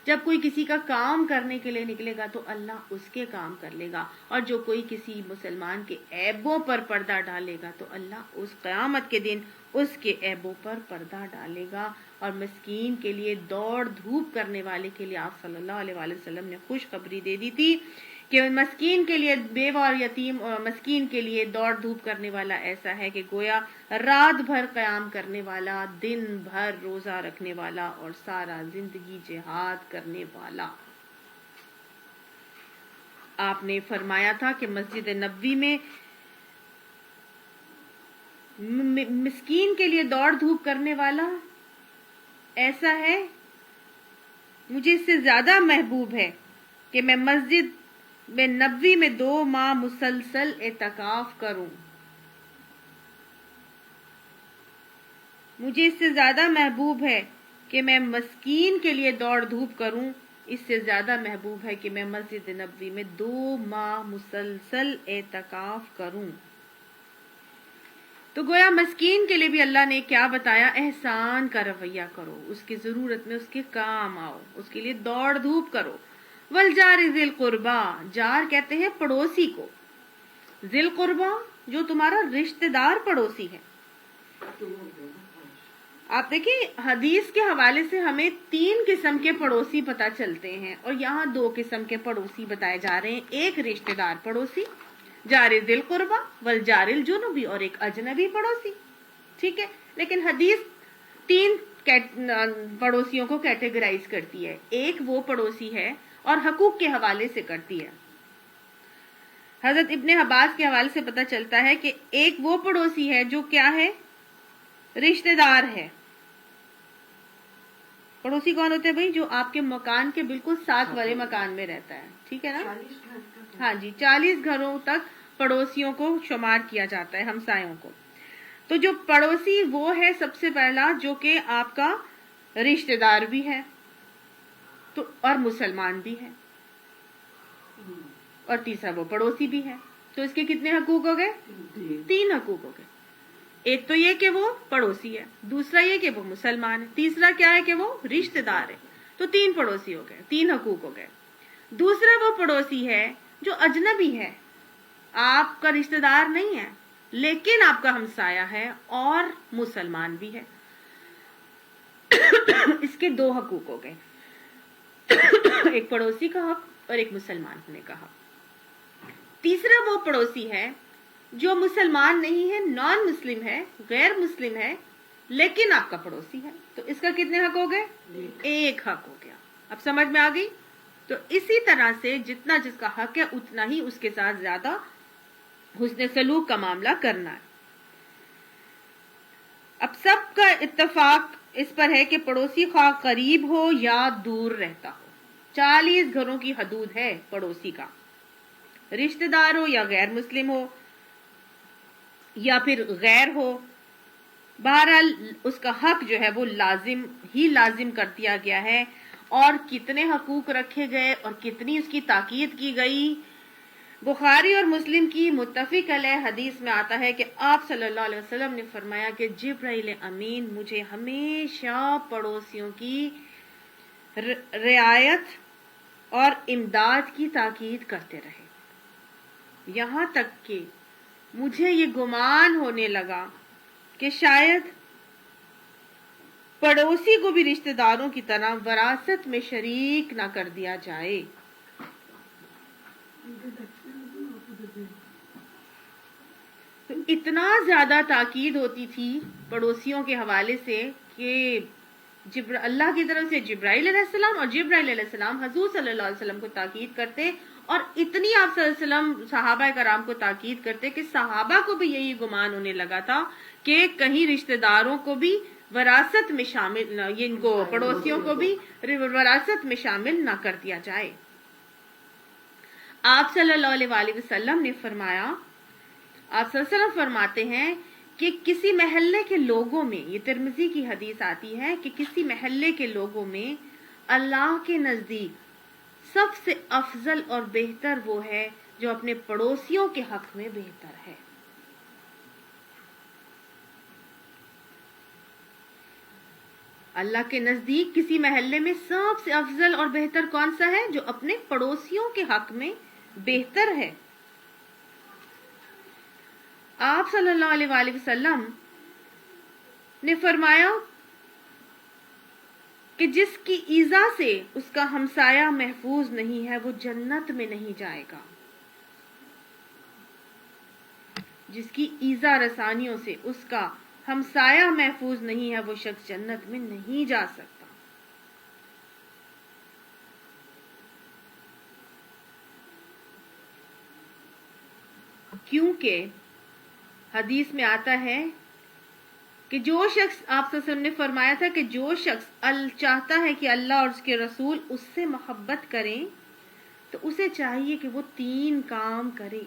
جب کوئی کسی کا کام کرنے کے لیے نکلے گا تو اللہ اس کے کام کر لے گا. اور جو کوئی کسی مسلمان کے عیبوں پر پردہ ڈالے گا تو اللہ اس قیامت کے دن اس کے عیبوں پر پردہ ڈالے گا. اور مسکین کے لیے دوڑ دھوپ کرنے والے کے لیے آپ صلی اللہ علیہ وآلہ وسلم نے خوشخبری دے دی تھی کہ مسکین کے لیے، بیوہ اور یتیم اور مسکین کے لیے دوڑ دھوپ کرنے والا ایسا ہے کہ گویا رات بھر قیام کرنے والا، دن بھر روزہ رکھنے والا اور سارا زندگی جہاد کرنے والا. آپ نے فرمایا تھا کہ مسجد نبوی میں مسکین کے لیے دوڑ دھوپ کرنے والا ایسا ہے، مجھے اس سے زیادہ محبوب ہے کہ میں مسجد میں نبوی میں 2 ماہ مسلسل اعتکاف کروں. مجھے اس سے زیادہ محبوب ہے کہ میں مسکین کے لیے دوڑ دھوپ کروں، اس سے زیادہ محبوب ہے کہ میں مسجد نبوی میں 2 ماہ مسلسل اعتکاف کروں۔ تو گویا مسکین کے لیے بھی اللہ نے کیا بتایا؟ احسان کا رویہ کرو، اس کی ضرورت میں اس کے کام آؤ، اس کے لیے دوڑ دھوپ کرو۔ والجار ذی القربا، جار کہتے ہیں پڑوسی کو، ذی القربا جو تمہارا رشتہ دار پڑوسی ہے۔ آپ دیکھیں حدیث کے حوالے سے ہمیں 3 قسم کے پڑوسی پتہ چلتے ہیں، اور یہاں 2 قسم کے پڑوسی بتائے جا رہے ہیں، ایک رشتہ دار پڑوسی جار ذی القربا والجار الجنبی، اور ایک اجنبی پڑوسی، ٹھیک ہے۔ لیکن حدیث 3 پڑوسیوں کو کیٹیگرائز کرتی ہے، ایک وہ پڑوسی ہے اور حقوق کے حوالے سے کرتی ہے۔ حضرت ابن عباس کے حوالے سے پتہ چلتا ہے کہ ایک وہ پڑوسی ہے جو کیا ہے؟ رشتہ دار ہے۔ پڑوسی کون ہوتے ہیں بھائی؟ جو آپ کے مکان کے بالکل ساتھ والے مکان میں رہتا ہے، ٹھیک ہے نا؟ ہاں جی، 40 گھروں تک پڑوسیوں کو شمار کیا جاتا ہے، ہمسایوں کو۔ تو جو پڑوسی وہ ہے سب سے پہلا جو کہ آپ کا رشتہ دار بھی ہے تو اور مسلمان بھی ہے، اور تیسرا وہ پڑوسی بھی ہے۔ تو اس کے کتنے حقوق ہو گئے؟ 3 حقوق ہو گئے۔ ایک تو یہ کہ وہ پڑوسی ہے، دوسرا یہ کہ وہ مسلمان ہے، تیسرا کیا ہے کہ وہ رشتہ دار ہے۔ تو 3 پڑوسی ہو گئے، 3 حقوق ہو گئے۔ دوسرا وہ پڑوسی ہے جو اجنبی ہے، آپ کا رشتہ دار نہیں ہے لیکن آپ کا ہمسایہ ہے اور مسلمان بھی ہے۔ اس کے 2 حقوق ہو گئے، ایک پڑوسی کا حق اور ایک مسلمان ہونے کا حق۔ تیسرا وہ پڑوسی ہے جو مسلمان نہیں ہے، نان مسلم ہے، غیر مسلم ہے لیکن آپ کا پڑوسی ہے، تو اس کا کتنے حق ہو گئے؟ 1 حق ہو گیا۔ اب سمجھ میں آ گئی؟ تو اسی طرح سے جتنا جس کا حق ہے اتنا ہی اس کے ساتھ زیادہ حسن سلوک کا معاملہ کرنا ہے۔ اب سب کا اتفاق اس پر ہے کہ پڑوسی خواہ قریب ہو یا دور رہتا ہو، 40 گھروں کی حدود ہے پڑوسی کا، رشتہ دار ہو یا غیر مسلم ہو یا پھر غیر ہو، بہرحال اس کا حق جو ہے وہ لازم کر دیا گیا ہے۔ اور کتنے حقوق رکھے گئے اور کتنی اس کی تاکید کی گئی، بخاری اور مسلم کی متفق علیہ حدیث میں آتا ہے کہ آپ صلی اللہ علیہ وسلم نے فرمایا کہ جبرائیل امین مجھے ہمیشہ پڑوسیوں کی رعایت اور امداد کی تاکید کرتے رہے، یہاں تک کہ مجھے یہ گمان ہونے لگا کہ شاید پڑوسی کو بھی رشتہ داروں کی طرح وراثت میں شریک نہ کر دیا جائے۔ تو اتنا زیادہ تاکید ہوتی تھی پڑوسیوں کے حوالے سے کہ اللہ کی طرف سے جبرائیل علیہ السلام اور جبرائیل علیہ السلام حضور صلی اللہ علیہ وسلم کو تاکید کرتے، اور اتنی آپ صلی اللہ علیہ وسلم صحابہ کرام کو تاکید کرتے کہ صحابہ کو بھی یہی گمان ہونے لگا تھا کہ کہیں رشتہ داروں کو بھی وراثت میں شامل، ان کو پڑوسیوں کو بھی وراثت میں شامل نہ کر دیا جائے۔ آپ صلی اللہ علیہ وسلم نے فرمایا، آپ صلی اللہ علیہ وسلم فرماتے ہیں کہ کسی محلے کے لوگوں میں، یہ ترمذی کی حدیث آتی ہے کہ کسی محلے کے لوگوں میں اللہ کے نزدیک سب سے افضل اور بہتر وہ ہے جو اپنے پڑوسیوں کے حق میں بہتر ہے۔ اللہ کے نزدیک کسی محلے میں سب سے افضل اور بہتر کون سا ہے؟ جو اپنے پڑوسیوں کے حق میں بہتر ہے۔ آپ صلی اللہ علیہ وسلم نے فرمایا کہ جس کی ایذا سے اس کا ہمسایہ محفوظ نہیں ہے وہ جنت میں نہیں جائے گا، جس کی ایذا رسانیوں سے اس کا ہمسایہ محفوظ نہیں ہے وہ شخص جنت میں نہیں جا سکتا۔ کیونکہ حدیث میں آتا ہے کہ جو شخص، آپ صلی اللہ علیہ وسلم نے فرمایا تھا کہ جو شخص چاہتا ہے کہ اللہ اور اس کے رسول اس سے محبت کریں تو اسے چاہیے کہ وہ 3 کام کرے۔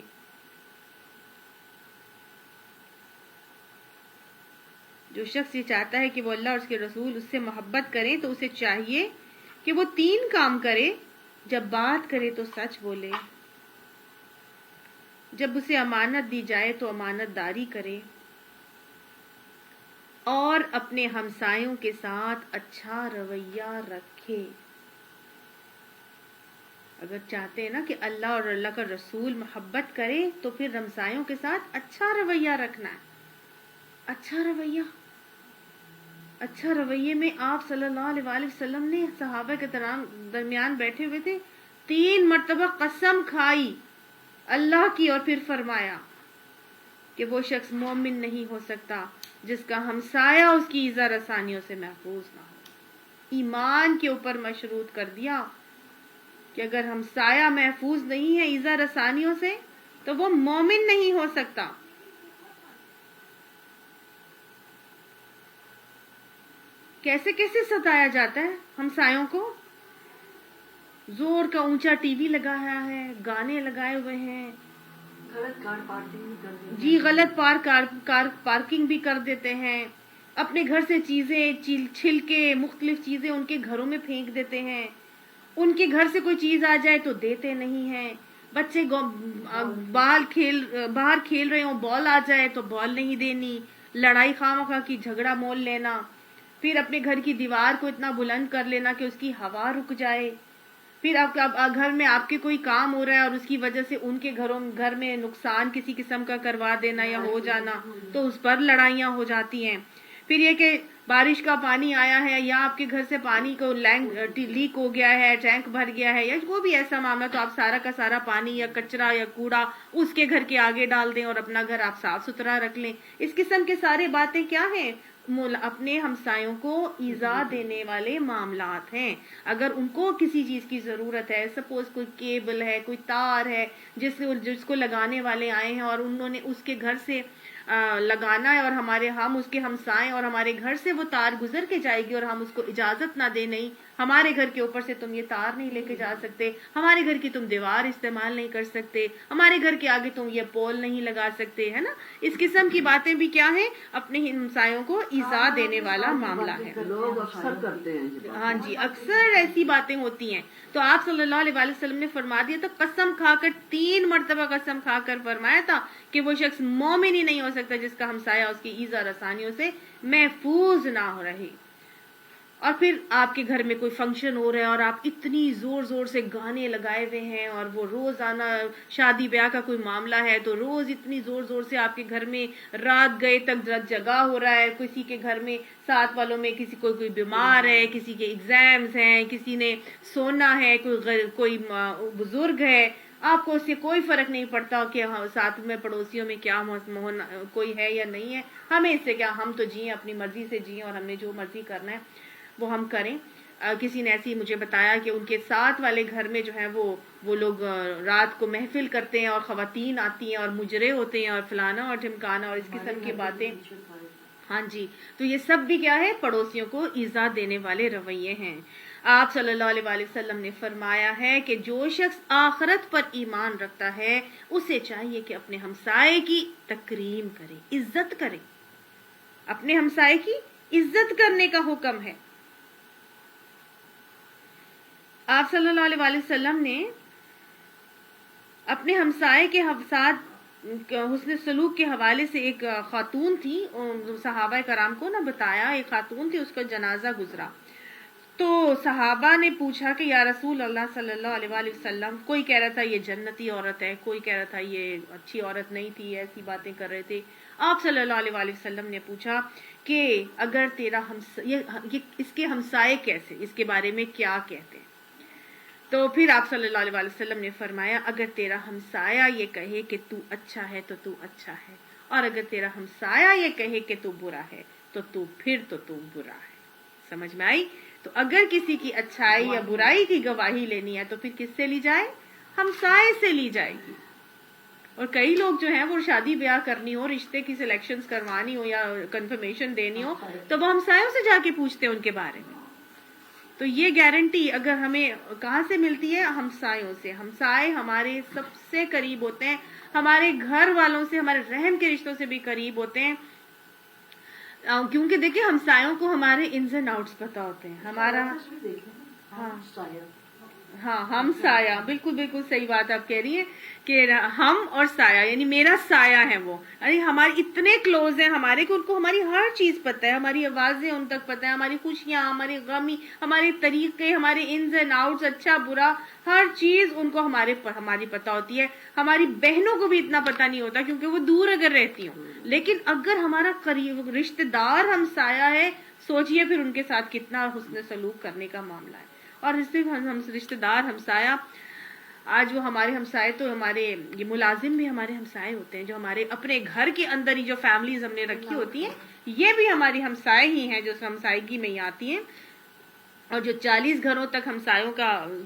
جو شخص یہ چاہتا ہے کہ وہ اللہ اور اس کے رسول اس سے محبت کریں تو اسے چاہیے کہ وہ 3 کام کرے. جب بات کرے تو سچ بولے, جب اسے امانت دی جائے تو امانت داری کرے, اور اپنے ہمسایوں کے ساتھ اچھا رویہ رکھے. اگر چاہتے ہیں نا کہ اللہ اور اللہ کا رسول محبت کرے تو پھر ہمسایوں کے ساتھ اچھا رویہ رکھنا ہے. اچھا رویے میں آپ صلی اللہ علیہ وآلہ وسلم نے صحابہ کے درمیان بیٹھے ہوئے تھے, 3 مرتبہ قسم کھائی اللہ کی, اور پھر فرمایا کہ وہ شخص مومن نہیں ہو سکتا جس کا ہمسایہ اس کی ایذا رسانیوں سے محفوظ نہ ہو. ایمان کے اوپر مشروط کر دیا کہ اگر ہمسایہ محفوظ نہیں ہے ایذا رسانیوں سے تو وہ مومن نہیں ہو سکتا. کیسے کیسے ستایا جاتا ہے ہمسایوں کو. زور کا اونچا ٹی وی لگایا ہے, گانے لگائے ہوئے ہیں, غلط پارکنگ بھی کر دیتے ہیں, اپنے گھر سے چیزیں چھل کے مختلف چیزیں ان کے گھروں میں پھینک دیتے ہیں, ان کے گھر سے کوئی چیز آ جائے تو دیتے نہیں ہیں, بچے باہر کھیل رہے ہوں, بال آ جائے تو بال نہیں دینی, لڑائی خواہ کی جھگڑا مول لینا, پھر اپنے گھر کی دیوار کو اتنا بلند کر لینا کہ اس کی ہوا رک جائے, پھر آپ گھر میں آپ کے کوئی کام ہو رہا ہے اور اس کی وجہ سے ان کے گھر میں نقصان کسی قسم کا کروا دینا یا ہو جانا تو اس پر لڑائیاں ہو جاتی ہیں. پھر یہ کہ بارش کا پانی آیا ہے یا آپ کے گھر سے پانی کو لیک ہو گیا ہے, ٹینک بھر گیا ہے یا کوئی بھی ایسا معاملہ, تو آپ سارا کا سارا پانی یا کچرا یا کوڑا اس کے گھر کے آگے ڈال دیں اور اپنا گھر آپ صاف ستھرا رکھ لیں. اس قسم کے سارے باتیں کیا ہیں؟ اپنے ہمسایوں کو ایذا دینے والے معاملات ہیں. اگر ان کو کسی چیز کی ضرورت ہے, سپوز کوئی کیبل ہے, کوئی تار ہے جس کو لگانے والے آئے ہیں اور انہوں نے اس کے گھر سے لگانا ہے اور ہم اس کے ہمسائے اور ہمارے گھر سے وہ تار گزر کے جائے گی اور ہم اس کو اجازت نہ دیں, نہیں ہمارے گھر کے اوپر سے تم یہ تار نہیں لے کے جا سکتے, ہمارے گھر کی تم دیوار استعمال نہیں کر سکتے, ہمارے گھر کے آگے تم یہ پول نہیں لگا سکتے, ہے نا. اس قسم کی باتیں بھی کیا ہیں؟ اپنے ہمسایوں کو ایذا دینے والا معاملہ ہے. لوگ اکثر کرتے ہیں. ہاں جی, اکثر ایسی باتیں ہوتی ہیں. تو آپ صلی اللہ علیہ وسلم نے فرما دیا تھا, قسم کھا کر 3 مرتبہ قسم کھا کر فرمایا تھا کہ وہ شخص مومن ہی نہیں ہو سکتا جس کا ہمسایہ اس کی ایذا رسانیوں سے محفوظ نہ ہو رہے. اور پھر آپ کے گھر میں کوئی فنکشن ہو رہا ہے اور آپ اتنی زور زور سے گانے لگائے ہوئے ہیں, اور وہ روزانہ شادی بیاہ کا کوئی معاملہ ہے تو روز اتنی زور زور سے آپ کے گھر میں رات گئے تک جگہ ہو رہا ہے, کسی کے گھر میں ساتھ والوں میں کوئی بیمار ہے, کسی کے ایگزامز ہیں, کسی نے سونا ہے, کوئی بزرگ ہے, آپ کو اس سے کوئی فرق نہیں پڑتا کہ ساتھ میں پڑوسیوں میں کیا کوئی ہے یا نہیں ہے, ہمیں اس سے کیا, ہم تو جئیں اپنی مرضی سے جئیں اور ہم نے جو مرضی کرنا ہے وہ ہم کریں. کسی نے ایسی مجھے بتایا کہ ان کے ساتھ والے گھر میں جو ہے وہ لوگ رات کو محفل کرتے ہیں اور خواتین آتی ہیں اور مجرے ہوتے ہیں اور فلانا اور ٹھمکانا اور اس قسم کی باتیں. ہاں جی, تو یہ سب بھی کیا ہے؟ پڑوسیوں کو ایذا دینے والے رویے ہیں. آپ صلی اللہ علیہ وآلہ وسلم نے فرمایا ہے کہ جو شخص آخرت پر ایمان رکھتا ہے اسے چاہیے کہ اپنے ہمسائے کی تکریم کرے, عزت کرے. اپنے ہمسائے کی عزت کرنے کا حکم ہے. آپ صلی اللہ علیہ وآلہ وسلم نے اپنے ہمسائے کے ساتھ حسن سلوک کے حوالے سے ایک خاتون تھی, صحابہ کرام کو بتایا, ایک خاتون تھی, اس کا جنازہ گزرا. تو صحابہ نے پوچھا کہ یا رسول اللہ صلی اللہ علیہ وآلہ وسلم, کوئی کہہ رہا تھا یہ جنتی عورت ہے, کوئی کہہ رہا تھا یہ اچھی عورت نہیں تھی, ایسی باتیں کر رہے تھے. آپ صلی اللہ علیہ وآلہ وسلم نے پوچھا کہ اگر تیرا اس کے ہمسائے کیسے, اس کے بارے میں کیا کہتے ہیں؟ تو پھر آپ صلی اللہ علیہ وسلم نے فرمایا, اگر تیرا ہمسایہ یہ کہے کہ تو اچھا ہے تو تو اچھا ہے, اور اگر تیرا ہمسایہ یہ کہے کہ تو برا ہے تو تو برا ہے. سمجھ میں آئی؟ تو اگر کسی کی اچھائی یا برائی کی گواہی لینی ہے تو پھر کس سے لی جائے؟ ہمسائے سے لی جائے گی. اور کئی لوگ جو ہیں وہ شادی بیاہ کرنی ہو, رشتے کی سلیکشنز کروانی ہو یا کنفرمیشن دینی ہو تو وہ ہمسایوں سے جا کے پوچھتے ہیں ان کے بارے میں. تو یہ گارنٹی اگر ہمیں کہاں سے ملتی ہے؟ ہمسایوں سے. ہمسائے ہمارے سب سے قریب ہوتے ہیں, ہمارے گھر والوں سے, ہمارے رحم کے رشتوں سے بھی قریب ہوتے ہیں. کیونکہ دیکھیں ہمسایوں کو ہمارے انز اینڈ آؤٹس پتا ہوتے ہیں. ہمارا ہاں ہم سایہ، بالکل بالکل صحیح بات آپ کہہ رہی ہیں کہ ہم اور سایہ یعنی میرا سایہ ہے وہ، یعنی ہمارے اتنے کلوز ہیں ہمارے کہ ان کو ہماری ہر چیز پتہ ہے، ہماری آوازیں ان تک پتہ ہے، ہماری خوشیاں، ہماری غمی، ہمارے طریقے، ہمارے انز اینڈ آؤٹس، اچھا برا، ہر چیز ان کو ہماری پتہ ہوتی ہے. ہماری بہنوں کو بھی اتنا پتہ نہیں ہوتا کیونکہ وہ دور اگر رہتی ہوں، لیکن اگر ہمارا قریب رشتہ دار ہم سایہ ہے، سوچئے پھر ان کے ساتھ کتنا حسن سلوک کرنے کا معاملہ ہے. اور رشتہ دار ہمسایہ، آج وہ ہمارے ہمسائے تو ہمارے یہ ملازم بھی ہمارے ہمسائے ہوتے ہیں، جو ہمارے اپنے گھر کے اندر ہی جو فیملیز ہم نے رکھی ہوتی ہیں یہ بھی ہماری ہمسائے ہی ہیں جو ہمسائیگی میں ہی آتی ہیں. اور جو 40 گھروں تک ہمسایوں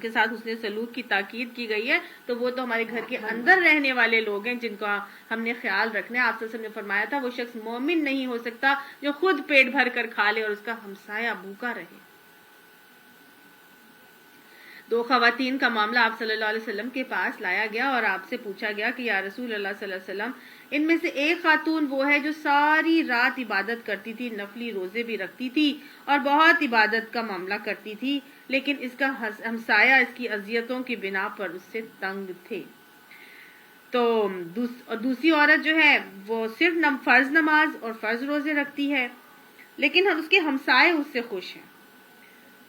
کے ساتھ حسن سلوک کی تاکید کی گئی ہے تو وہ تو ہمارے گھر کے اندر رہنے والے لوگ ہیں جن کا ہم نے خیال رکھنا ہے. آپ صلی اللہ علیہ وسلم نے فرمایا تھا وہ شخص مومن نہیں ہو سکتا جو خود پیٹ بھر کر کھا لے اور اس کا ہمسایہ بھوکا رہے. 2 خواتین کا معاملہ آپ صلی اللہ علیہ وسلم کے پاس لایا گیا اور آپ سے پوچھا گیا کہ یا رسول اللہ صلی اللہ علیہ وسلم، ان میں سے ایک خاتون وہ ہے جو ساری رات عبادت کرتی تھی، نفلی روزے بھی رکھتی تھی اور بہت عبادت کا معاملہ کرتی تھی، لیکن اس کا ہمسایہ اس کی اذیتوں کی بنا پر اس سے تنگ تھے. تو دوسری عورت جو ہے وہ صرف فرض نماز اور فرض روزے رکھتی ہے لیکن اس کے ہمسائے اس سے خوش ہیں.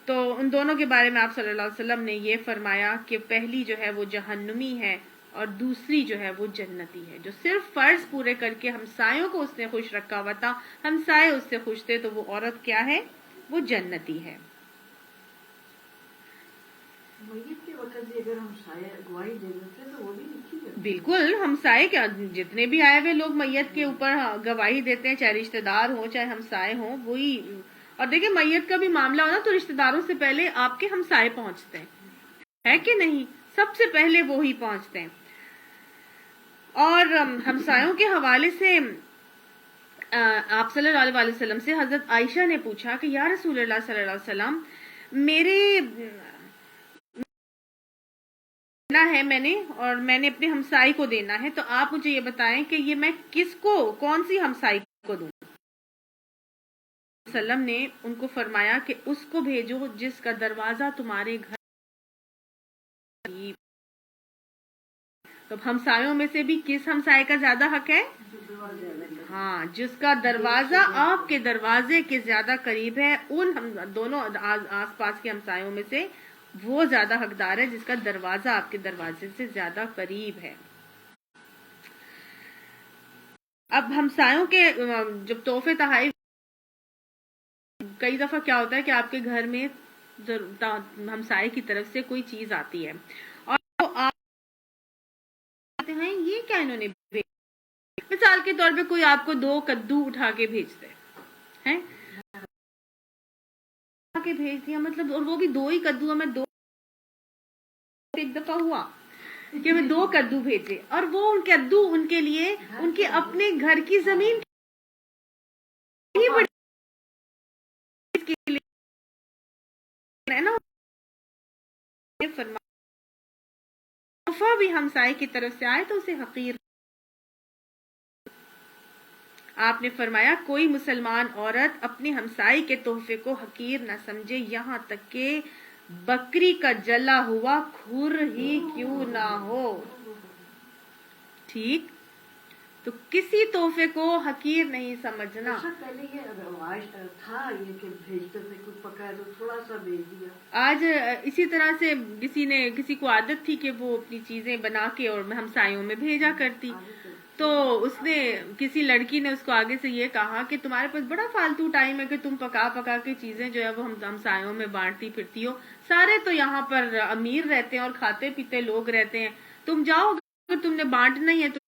تو ان دونوں کے بارے میں آپ صلی اللہ علیہ وسلم نے یہ فرمایا کہ پہلی جو ہے وہ جہنمی ہے اور دوسری جو ہے وہ جنتی ہے. جو صرف فرض پورے کر کے ہمسایوں کو اس نے خوش رکھا ہوا تھا، ہمسائے اس سے خوش تھے، تو وہ عورت کیا ہے؟ وہ جنتی ہے. میت کے وقت بھی اگر ہمسایہ گواہی دے دیتے تو وہ بھی ٹھیک ہے. بالکل، ہمسائے کیا جتنے بھی آئے ہوئے لوگ میت کے اوپر گواہی دیتے ہیں، چاہے رشتہ دار ہوں چاہے ہمسائے ہوں، وہی. اور دیکھیں میت کا بھی معاملہ ہو نا تو رشتہ داروں سے پہلے آپ کے ہمسائے پہنچتے ہیں، ہے کہ نہیں؟ سب سے پہلے وہی پہنچتے ہیں. اور ہمسایوں کے حوالے سے آپ صلی اللہ علیہ وسلم سے حضرت عائشہ نے پوچھا کہ یا رسول اللہ صلی اللہ علیہ وسلم، میرے ہے میں نے اور میں نے اپنے ہمسائی کو دینا ہے، تو آپ مجھے یہ بتائیں کہ یہ میں کس کو، کون سی ہمسائی کو دوں؟ وسلم نے ان کو فرمایا کہ اس کو بھیجو جس کا دروازہ تمہارے گھر. تو ہمسایوں میں سے بھی کس ہمسائے کا زیادہ حق ہے؟ ہاں، جس کا دروازہ آپ کے دروازے کے زیادہ قریب ہے. ان دونوں آس پاس کے ہمسایوں میں سے وہ زیادہ حقدار ہے جس کا دروازہ آپ کے دروازے سے زیادہ قریب ہے. اب ہمسایوں کے جب تحفے تحائف، کئی دفعہ کیا ہوتا ہے کہ آپ کے گھر میں ہمسائے کی طرف سے کوئی چیز آتی ہے اور آپ ہیں یہ کیا انہوں نے بھیجا. مثال کے طور پہ کوئی آپ کو 2 کدو اٹھا کے بھیجتے ہیں، بھیج دیا مطلب، اور وہ بھی 2 ہی کدو. میں 2 ایک دفعہ ہوا کہ میں 2 کدو بھیجے اور وہ کدو ان کے لیے ان کے اپنے گھر کی زمین تحفہ بھی ہمسائے کی طرف سے آئے تو اسے حقیر. آپ نے فرمایا کوئی مسلمان عورت اپنے ہمسائے کے تحفے کو حقیر نہ سمجھے، یہاں تک کہ بکری کا جلا ہوا کھر ہی کیوں نہ ہو. ٹھیک، تو کسی تحفے کو حقیر نہیں سمجھنا. پہلے یہ رواج تھا یہ کہ بھیجتے تھے، کچھ پکایا تو تھوڑا سا بھیج دیا. آج اسی طرح سے کسی کو عادت تھی کہ وہ اپنی چیزیں بنا کے اور ہمسایوں میں بھیجا کرتی. تو اس نے کسی لڑکی نے اس کو آگے سے یہ کہا کہ تمہارے پاس بڑا فالتو ٹائم ہے کہ تم پکا پکا کے چیزیں جو ہے وہ ہمسایوں میں بانٹتی پھرتی ہو. سارے تو یہاں پر امیر رہتے ہیں اور کھاتے پیتے لوگ رہتے ہیں، تم جاؤ اگر تم نے بانٹنا ہی ہے تو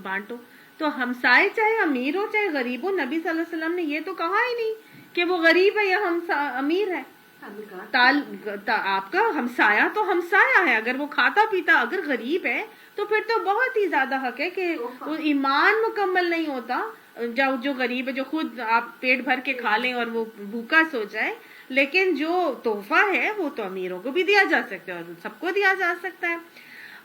بانٹو. تو ہمسائے چاہے امیر ہو چاہے غریب ہو، نبی صلی اللہ علیہ وسلم نے یہ تو کہا ہی نہیں کہ وہ غریب ہے یا امیر ہے. آپ کا ہمسایہ تو ہمسایہ ہے، اگر وہ کھاتا پیتا اگر غریب ہے تو پھر تو بہت ہی زیادہ حق ہے کہ وہ ایمان مکمل نہیں ہوتا جو غریب ہے، جو خود آپ پیٹ بھر کے کھا لیں اور وہ بھوکا سو جائے. لیکن جو تحفہ ہے وہ تو امیروں کو بھی دیا جا سکتا ہے اور سب کو دیا جا سکتا ہے.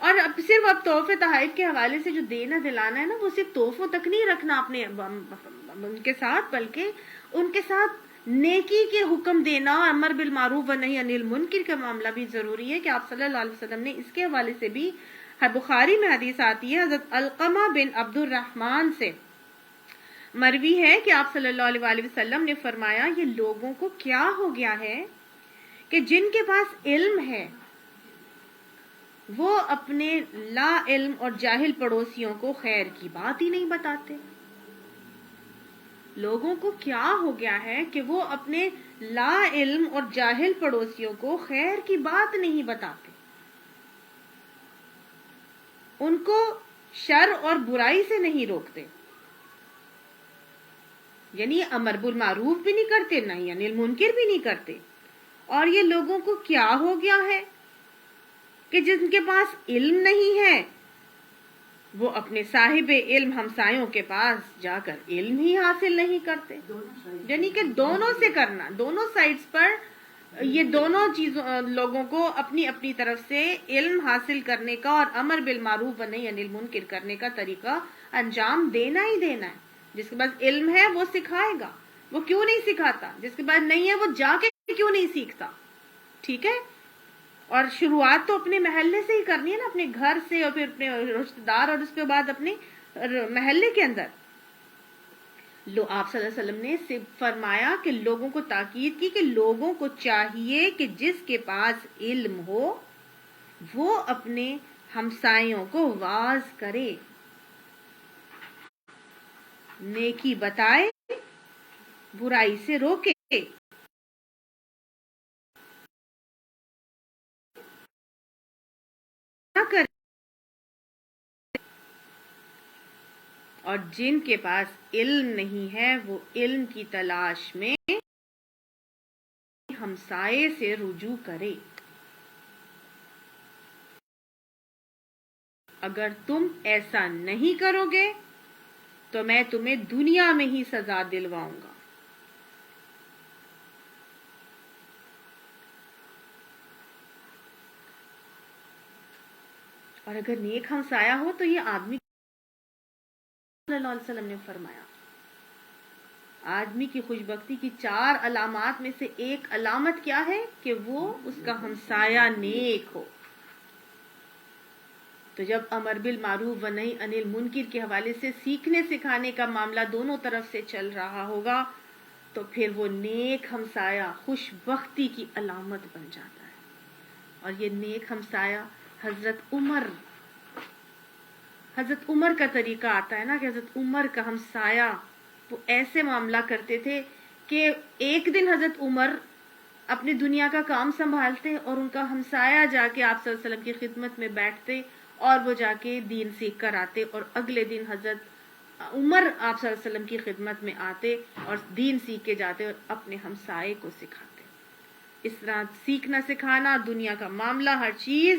اور اب صرف اب تحفے تحائف کے حوالے سے جو دینا دلانا ہے نا، وہ صرف تحفوں تک نہیں رکھنا اپنے ان کے ساتھ، بلکہ ان کے ساتھ نیکی کے حکم دینا، امر بالمعروف و نہی عن المنکر کا معاملہ بھی ضروری ہے کہ آپ صلی اللہ علیہ وسلم نے اس کے حوالے سے بھی، بخاری میں حدیث آتی ہے حضرت علقمہ بن عبد الرحمن سے مروی ہے کہ آپ صلی اللہ علیہ وآلہ وسلم نے فرمایا، یہ لوگوں کو کیا ہو گیا ہے کہ جن کے پاس علم ہے وہ اپنے لا علم اور جاہل پڑوسیوں کو خیر کی بات ہی نہیں بتاتے۔ لوگوں کو کیا ہو گیا ہے کہ وہ اپنے لا علم اور جاہل پڑوسیوں کو خیر کی بات نہیں بتاتے، ان کو شر اور برائی سے نہیں روکتے، یعنی امر بالمعروف بھی نہیں کرتے، نہی عن المنکر بھی نہیں کرتے۔ اور یہ لوگوں کو کیا ہو گیا ہے کہ جن کے پاس علم نہیں ہے وہ اپنے صاحب علم ہمسایوں کے پاس جا کر علم ہی حاصل نہیں کرتے، یعنی کہ دونوں سے کرنا، دونوں سائڈز پر یہ دونوں چیزوں لوگوں کو اپنی اپنی طرف سے علم حاصل کرنے کا اور امر بالمعروف و نہی عن المنکر کرنے کا طریقہ انجام دینا ہی دینا ہے۔ جس کے پاس علم ہے وہ سکھائے گا، وہ کیوں نہیں سکھاتا؟ جس کے پاس نہیں ہے وہ جا کے کیوں نہیں سیکھتا؟ ٹھیک ہے، اور شروعات تو اپنے محلے سے ہی کرنی ہے نا، اپنے گھر سے، اور پھر اپنے رشتہ دار، اور اس کے بعد اپنے محلے کے اندر۔ آپ صلی اللہ علیہ وسلم نے فرمایا کہ لوگوں کو تاکید کی کہ لوگوں کو چاہیے کہ جس کے پاس علم ہو وہ اپنے ہمسایوں کو واعظ کرے، نیکی بتائے، برائی سے روکے، نہ کرے، اور جن کے پاس علم نہیں ہے وہ علم کی تلاش میں ہمسائے سے رجوع کرے۔ اگر تم ایسا نہیں کرو گے تو میں تمہیں دنیا میں ہی سزا دلواؤں گا۔ اور اگر نیک ہمسایہ ہو تو یہ آدمی صلی اللہ علیہ وسلم نے فرمایا، آدمی کی خوش بختی کی 4 علامات میں سے ایک علامت کیا ہے کہ وہ اس کا ہمسایہ نیک ہو۔ تو جب امر بالمعروف و نہی عن المنکر کے حوالے سے سیکھنے سکھانے کا معاملہ دونوں طرف سے چل رہا ہوگا تو پھر وہ نیک ہمسایہ خوش بختی کی علامت بن جاتا ہے۔ اور یہ نیک ہمسایہ حضرت عمر کا طریقہ آتا ہے نا، کہ حضرت عمر کا ہمسایہ وہ ایسے معاملہ کرتے تھے کہ ایک دن حضرت عمر اپنی دنیا کا کام سنبھالتے اور ان کا ہمسایہ جا کے آپ صلی اللہ علیہ وسلم کی خدمت میں بیٹھتے اور وہ جا کے دین سیکھ کر آتے، اور اگلے دن حضرت عمر آپ صلی اللہ علیہ وسلم کی خدمت میں آتے اور دین سیکھ کے جاتے اور اپنے ہمسائے کو سکھاتے۔ اس طرح سیکھنا سکھانا، دنیا کا معاملہ، ہر چیز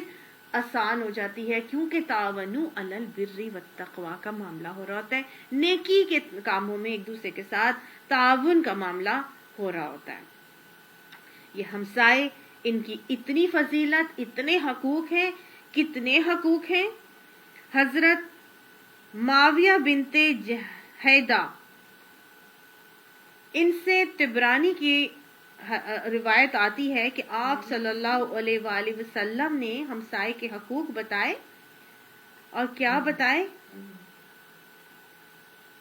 آسان ہو جاتی ہے، کیونکہ تعاونوا علی البر والتقوی کا معاملہ ہو رہا ہوتا ہے، نیکی کے کاموں میں ایک دوسرے کے ساتھ تعاون کا معاملہ ہو رہا ہوتا ہے۔ یہ ہمسائے، ان کی اتنی فضیلت، اتنے حقوق ہیں، کتنے حقوق ہیں۔ حضرت معاویہ بنت حیدہ، ان سے طبرانی کی روایت آتی ہے کہ آپ صلی اللہ علیہ وآلہ وسلم نے ہمسائے کے حقوق بتائے، اور کیا بتائے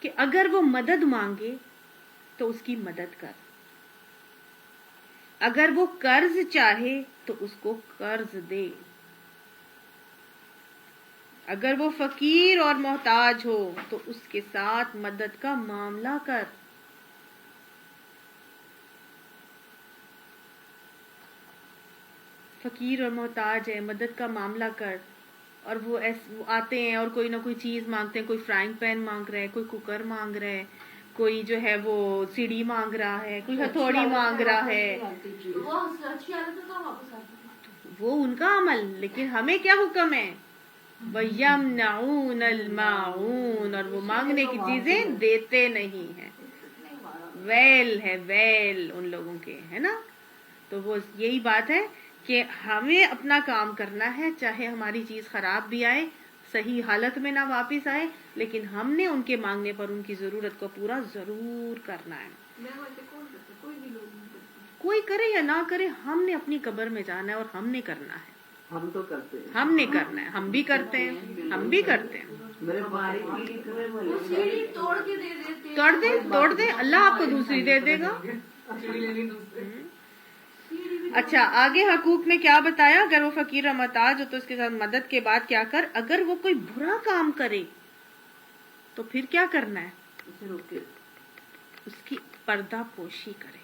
کہ اگر وہ مدد مانگے تو اس کی مدد کر، اگر وہ قرض چاہے تو اس کو قرض دے، اگر وہ فقیر اور محتاج ہو تو اس کے ساتھ مدد کا معاملہ کر۔ فقیر اور محتاج ہے، مدد کا معاملہ کر، اور وہ آتے ہیں اور کوئی نہ کوئی چیز مانگتے ہیں، کوئی فرائنگ پین مانگ رہا ہے، کوئی کوکر مانگ رہا ہے، کوئی جو ہے وہ سیڑھی مانگ رہا ہے، کوئی ہتھوڑی مانگ رہا ہے، وہ ان کا عمل، لیکن ہمیں کیا حکم ہے؟ وَيَمْنَعُونَ الْمَاعُونَ، اور وہ مانگنے کی چیزیں دیتے نہیں ہیں۔ ویل ہے، ویل ان لوگوں کے، ہے نا۔ تو وہ یہی بات ہے کہ ہمیں اپنا کام کرنا ہے، چاہے ہماری چیز خراب بھی آئے، صحیح حالت میں نہ واپس آئے، لیکن ہم نے ان کے مانگنے پر ان کی ضرورت کو پورا ضرور کرنا ہے. کوئی کرے یا نہ کرے، ہم نے اپنی قبر میں جانا ہے اور ہم نے کرنا ہے. ہم تو کرتے ہیں، ہم نے کرنا ہے، ہم بھی کرتے ہیں، ہم بھی کرتے ہیں. توڑ دے اللہ آپ کو دوسری دے دے گا. اچھا، آگے حقوق میں کیا بتایا؟ اگر وہ فقیر و محتاج ہو تو اس کے ساتھ مدد کے بعد کیا کر. اگر وہ کوئی برا کام کرے تو پھر کیا کرنا ہے؟ اس کی پردہ پوشی کرے.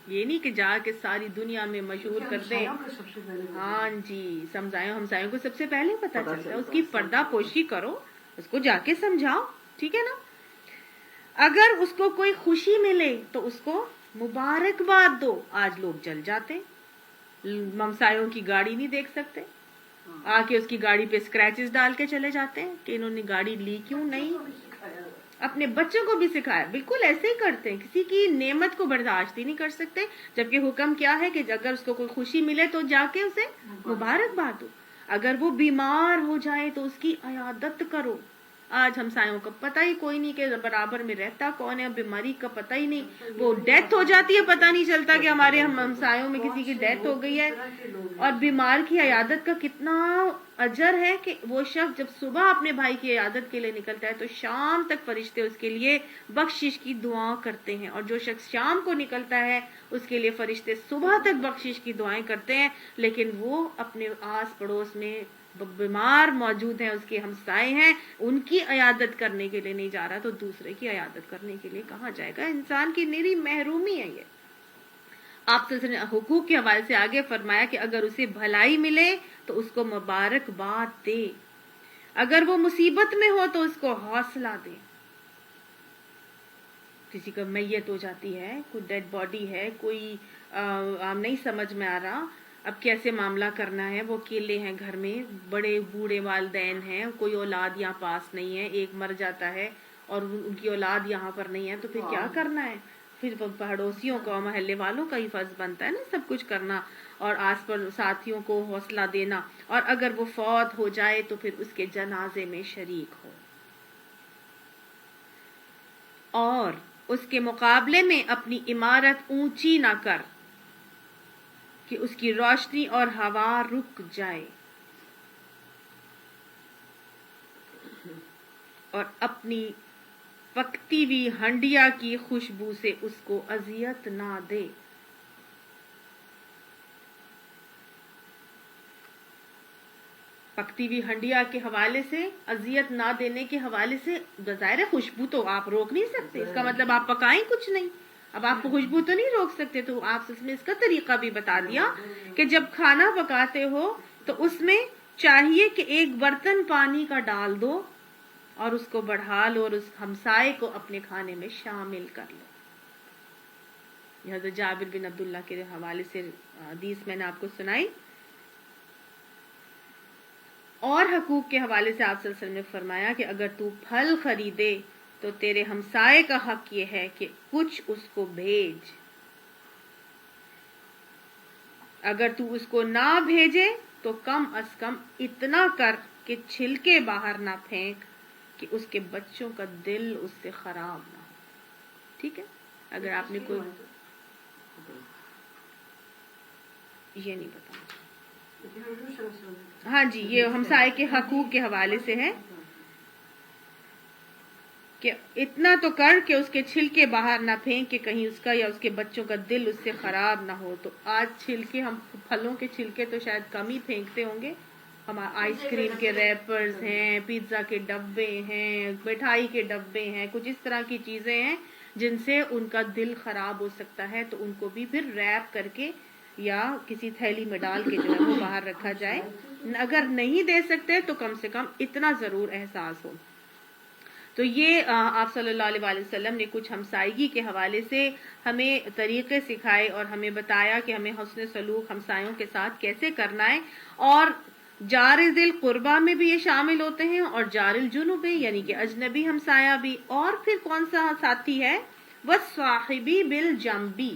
یہ نہیں کہ جا کے ساری دنیا میں مشہور کر دیں. ہاں جی، ہمسایوں کو سب سے پہلے پتہ چلتا ہے. اس کی پردہ پوشی کرو، اس کو جا کے سمجھاؤ، ٹھیک ہے نا. اگر اس کو کوئی خوشی ملے تو اس کو مبارکباد دو. آج لوگ جل جاتے، ہمسایوں کی گاڑی نہیں دیکھ سکتے، آ کے اس کی گاڑی پہ اسکریچز ڈال کے چلے جاتے ہیں کہ انہوں نے گاڑی لی کیوں نہیں. اپنے بچوں کو بھی سکھایا، بالکل ایسے ہی کرتے ہیں. کسی کی نعمت کو برداشت ہی نہیں کر سکتے، جبکہ حکم کیا ہے کہ اگر اس کو کوئی خوشی ملے تو جا کے اسے مبارکباد دو. اگر وہ بیمار ہو جائے تو اس کی عیادت کرو. آج ہمسایوں کا پتہ ہی کوئی نہیں کہ برابر میں رہتا کون ہے، بیماری کا پتہ ہی نہیں. وہ ڈیتھ ہو جاتی ہے، پتہ نہیں چلتا کہ ہمارے ہمسایوں میں کسی کی ڈیتھ ہو گئی ہے. اور بیمار کی عیادت کا کتنا اجر ہے کہ وہ شخص جب صبح اپنے بھائی کی عیادت کے لیے نکلتا ہے تو شام تک فرشتے اس کے لیے بخشش کی دعا کرتے ہیں. اور جو شخص شام کو نکلتا ہے اس کے لیے فرشتے صبح تک بخشش کی دعائیں کرتے ہیں. لیکن وہ اپنے آس پڑوس میں بیمار موجود ہیں، اس کے ہمسائے ہیں، ان کی عیادت کرنے کے لیے نہیں جا رہا تو دوسرے کی عیادت کرنے کے لیے کہاں جائے گا؟ انسان کی نیری محرومی ہے یہ. آپ صلی اللہ علیہ وسلم نے حقوق کے حوالے سے آگے فرمایا کہ اگر اسے بھلائی ملے تو اس کو مبارکباد دے، اگر وہ مصیبت میں ہو تو اس کو حوصلہ دے. کسی کا میت ہو جاتی ہے، کوئی ڈیڈ باڈی ہے، کوئی نہیں سمجھ میں آ رہا اب کیسے معاملہ کرنا ہے، وہ اکیلے ہیں گھر میں، بڑے بوڑھے والدین ہیں، کوئی اولاد یہاں پاس نہیں ہے، ایک مر جاتا ہے اور ان کی اولاد یہاں پر نہیں ہے تو پھر کیا کرنا ہے؟ پھر پڑوسیوں کا، محلے والوں کا ہی فرض بنتا ہے نا سب کچھ کرنا، اور آس پر ساتھیوں کو حوصلہ دینا. اور اگر وہ فوت ہو جائے تو پھر اس کے جنازے میں شریک ہو، اور اس کے مقابلے میں اپنی عمارت اونچی نہ کر کہ اس کی روشنی اور ہوا رک جائے، اور اپنی پکتی ہوئی ہنڈیا کی خوشبو سے اس کو اذیت نہ دے. پکتی ہوئی ہنڈیا کے حوالے سے، اذیت نہ دینے کے حوالے سے، ظاہر ہے خوشبو تو آپ روک نہیں سکتے، اس کا مطلب آپ پکائیں کچھ نہیں. اب آپ کو خوشبو تو نہیں روک سکتے، تو آپ نے اس کا طریقہ بھی بتا دیا کہ جب کھانا پکاتے ہو تو اس میں چاہیے کہ ایک برتن پانی کا ڈال دو اور اس کو بڑھا لو اور اس ہمسائے کو اپنے کھانے میں شامل کر لو. حضرت جابر بن عبداللہ کے حوالے سے حدیث میں نے آپ کو سنائی. اور حقوق کے حوالے سے آپ صلی اللہ علیہ وسلم نے فرمایا کہ اگر تو پھل خریدے تو تیرے ہمسائے کا حق یہ ہے کہ کچھ اس کو بھیج، اگر تو اس کو نہ بھیجے تو کم از کم اتنا کر کہ چھلکے باہر نہ پھینک کہ اس کے بچوں کا دل اس سے خراب نہ ہو. ٹھیک ہے؟ اگر آپ نے کوئی یہ نہیں بتا. ہاں جی، یہ ہمسائے کے حقوق کے حوالے سے ہے کہ اتنا تو کر کہ اس کے چھلکے باہر نہ پھینک کہ کہیں اس کا یا اس کے بچوں کا دل اس سے خراب نہ ہو. تو آج چھلکے، ہم پھلوں کے چھلکے تو شاید کم ہی پھینکتے ہوں گے. ہمارا آئس کریم کے ریپرز ہیں، پیزا کے ڈبے ہیں، مٹھائی کے ڈبے ہیں، کچھ اس طرح کی چیزیں ہیں جن سے ان کا دل خراب ہو سکتا ہے، تو ان کو بھی پھر ریپ کر کے یا کسی تھیلی میں ڈال کے جو ہے وہ باہر رکھا جائے. اگر نہیں دے سکتے تو کم سے کم اتنا ضرور احساس ہو. تو یہ آپ صلی اللہ علیہ وسلم نے کچھ ہمسائیگی کے حوالے سے ہمیں طریقے سکھائے اور ہمیں بتایا کہ ہمیں حسن سلوک ہمسایوں کے ساتھ کیسے کرنا ہے. اور جار ذی القربہ میں بھی یہ شامل ہوتے ہیں اور جار الجنب یعنی کہ اجنبی ہمسایہ بھی. اور پھر کون سا ساتھی ہے؟ والصاحبی بالجنبی،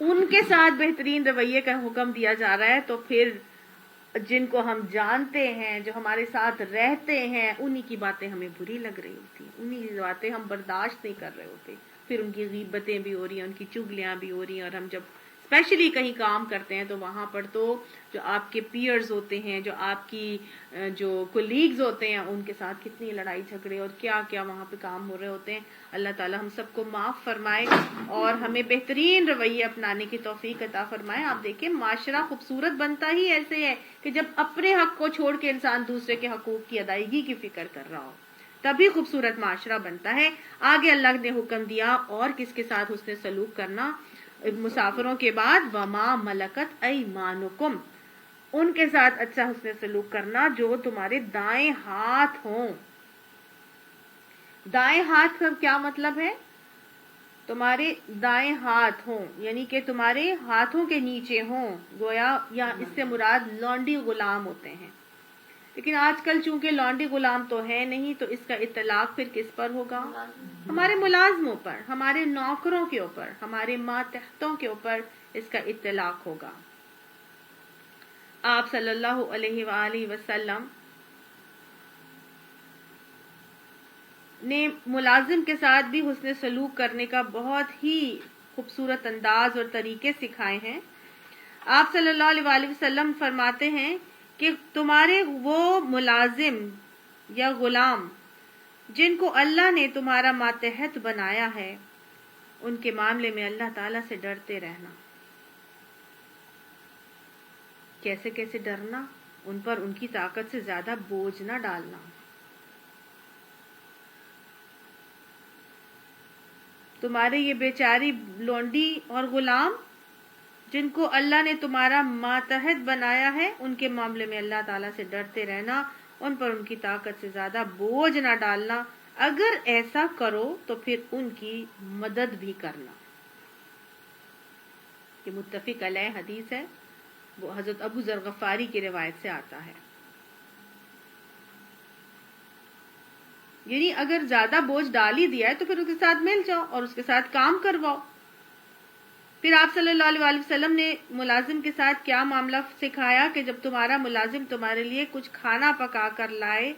ان کے ساتھ بہترین رویے کا حکم دیا جا رہا ہے، تو پھر جن کو ہم جانتے ہیں، جو ہمارے ساتھ رہتے ہیں، انہی کی باتیں ہمیں بری لگ رہی ہوتی ہیں، انہی کی باتیں ہم برداشت نہیں کر رہے ہوتے، پھر ان کی غیبتیں بھی ہو رہی ہیں، ان کی چگلیاں بھی ہو رہی ہیں. اور ہم جب اسپیشلی کہیں کام کرتے ہیں تو وہاں پر تو جو آپ کے پیئرز ہوتے ہیں، جو آپ کی جو کولیگز ہوتے ہیں، ان کے ساتھ کتنی لڑائی جھگڑے اور کیا کیا وہاں پہ کام ہو رہے ہوتے ہیں. اللہ تعالیٰ ہم سب کو معاف فرمائے اور ہمیں بہترین رویے اپنانے کی توفیق عطا فرمائے. آپ دیکھیں معاشرہ خوبصورت بنتا ہی ایسے ہے کہ جب اپنے حق کو چھوڑ کے انسان دوسرے کے حقوق کی ادائیگی کی فکر کر رہا ہو، تبھی خوبصورت معاشرہ بنتا ہے. آگے اللہ نے حکم دیا اور کس کے ساتھ حسن سلوک کرنا، مسافروں کے بعد وما ملکت ایمانکم، ان کے ساتھ اچھا حسن سلوک کرنا جو تمہارے دائیں ہاتھ ہوں. دائیں ہاتھ کا کیا مطلب ہے؟ تمہارے دائیں ہاتھ ہوں یعنی کہ تمہارے ہاتھوں کے نیچے ہوں، گویا یا اس سے مراد لونڈی غلام ہوتے ہیں. لیکن آج کل چونکہ لونڈی غلام تو ہے نہیں، تو اس کا اطلاق پھر کس پر ہوگا؟ ہمارے ملازموں پر، ہمارے نوکروں کے اوپر، ہمارے ماتحتوں کے اوپر اس کا اطلاق ہوگا. آپ صلی اللہ علیہ وآلہ وسلم نے ملازم کے ساتھ بھی حسن سلوک کرنے کا بہت ہی خوبصورت انداز اور طریقے سکھائے ہیں. آپ صلی اللہ علیہ وآلہ وسلم فرماتے ہیں کہ تمہارے وہ ملازم یا غلام جن کو اللہ نے تمہارا ماتحت بنایا ہے، ان کے معاملے میں اللہ تعالیٰ سے ڈرتے رہنا. کیسے کیسے ڈرنا؟ ان پر ان کی طاقت سے زیادہ بوجھ نہ ڈالنا. تمہارے یہ بیچاری لونڈی اور غلام جن کو اللہ نے تمہارا ماتحت بنایا ہے، ان کے معاملے میں اللہ تعالیٰ سے ڈرتے رہنا، ان پر ان کی طاقت سے زیادہ بوجھ نہ ڈالنا. اگر ایسا کرو تو پھر ان کی مدد بھی کرنا. یہ متفق علیہ حدیث ہے، وہ حضرت ابو ذر غفاری کی روایت سے آتا ہے. یعنی اگر زیادہ بوجھ ڈال ہی دیا ہے تو پھر اس کے ساتھ مل جاؤ اور اس کے ساتھ کام کرواؤ. پھر آپ صلی اللہ علیہ وآلہ وسلم نے ملازم کے ساتھ کیا معاملہ سکھایا کہ جب تمہارا ملازم تمہارے لیے کچھ کھانا پکا کر لائے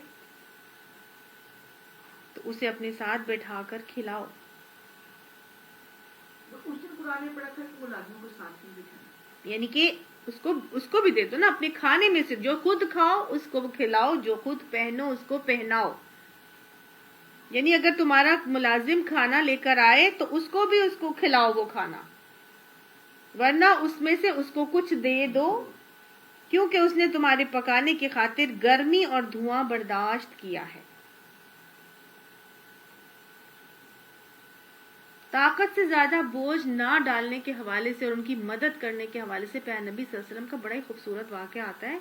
تو اسے اپنے ساتھ بٹھا کر کھلاؤ. اس دن قرآن پڑھا تھا کہ ملازموں کو ساتھ میں بٹھانا، یعنی کہ اس کو بھی دے دو نا، اپنے کھانے میں سے جو خود کھاؤ اس کو کھلاؤ، جو خود پہنو اس کو پہناؤ. یعنی اگر تمہارا ملازم کھانا لے کر آئے تو اس کو کھلاؤ وہ کھانا، ورنہ اس میں سے اس کو کچھ دے دو، کیونکہ اس نے تمہارے پکانے کی خاطر گرمی اور دھواں برداشت کیا ہے. طاقت سے زیادہ بوجھ نہ ڈالنے کے حوالے سے اور ان کی مدد کرنے کے حوالے سے پیارے نبی صلی اللہ علیہ وسلم کا بڑا ہی خوبصورت واقعہ آتا ہے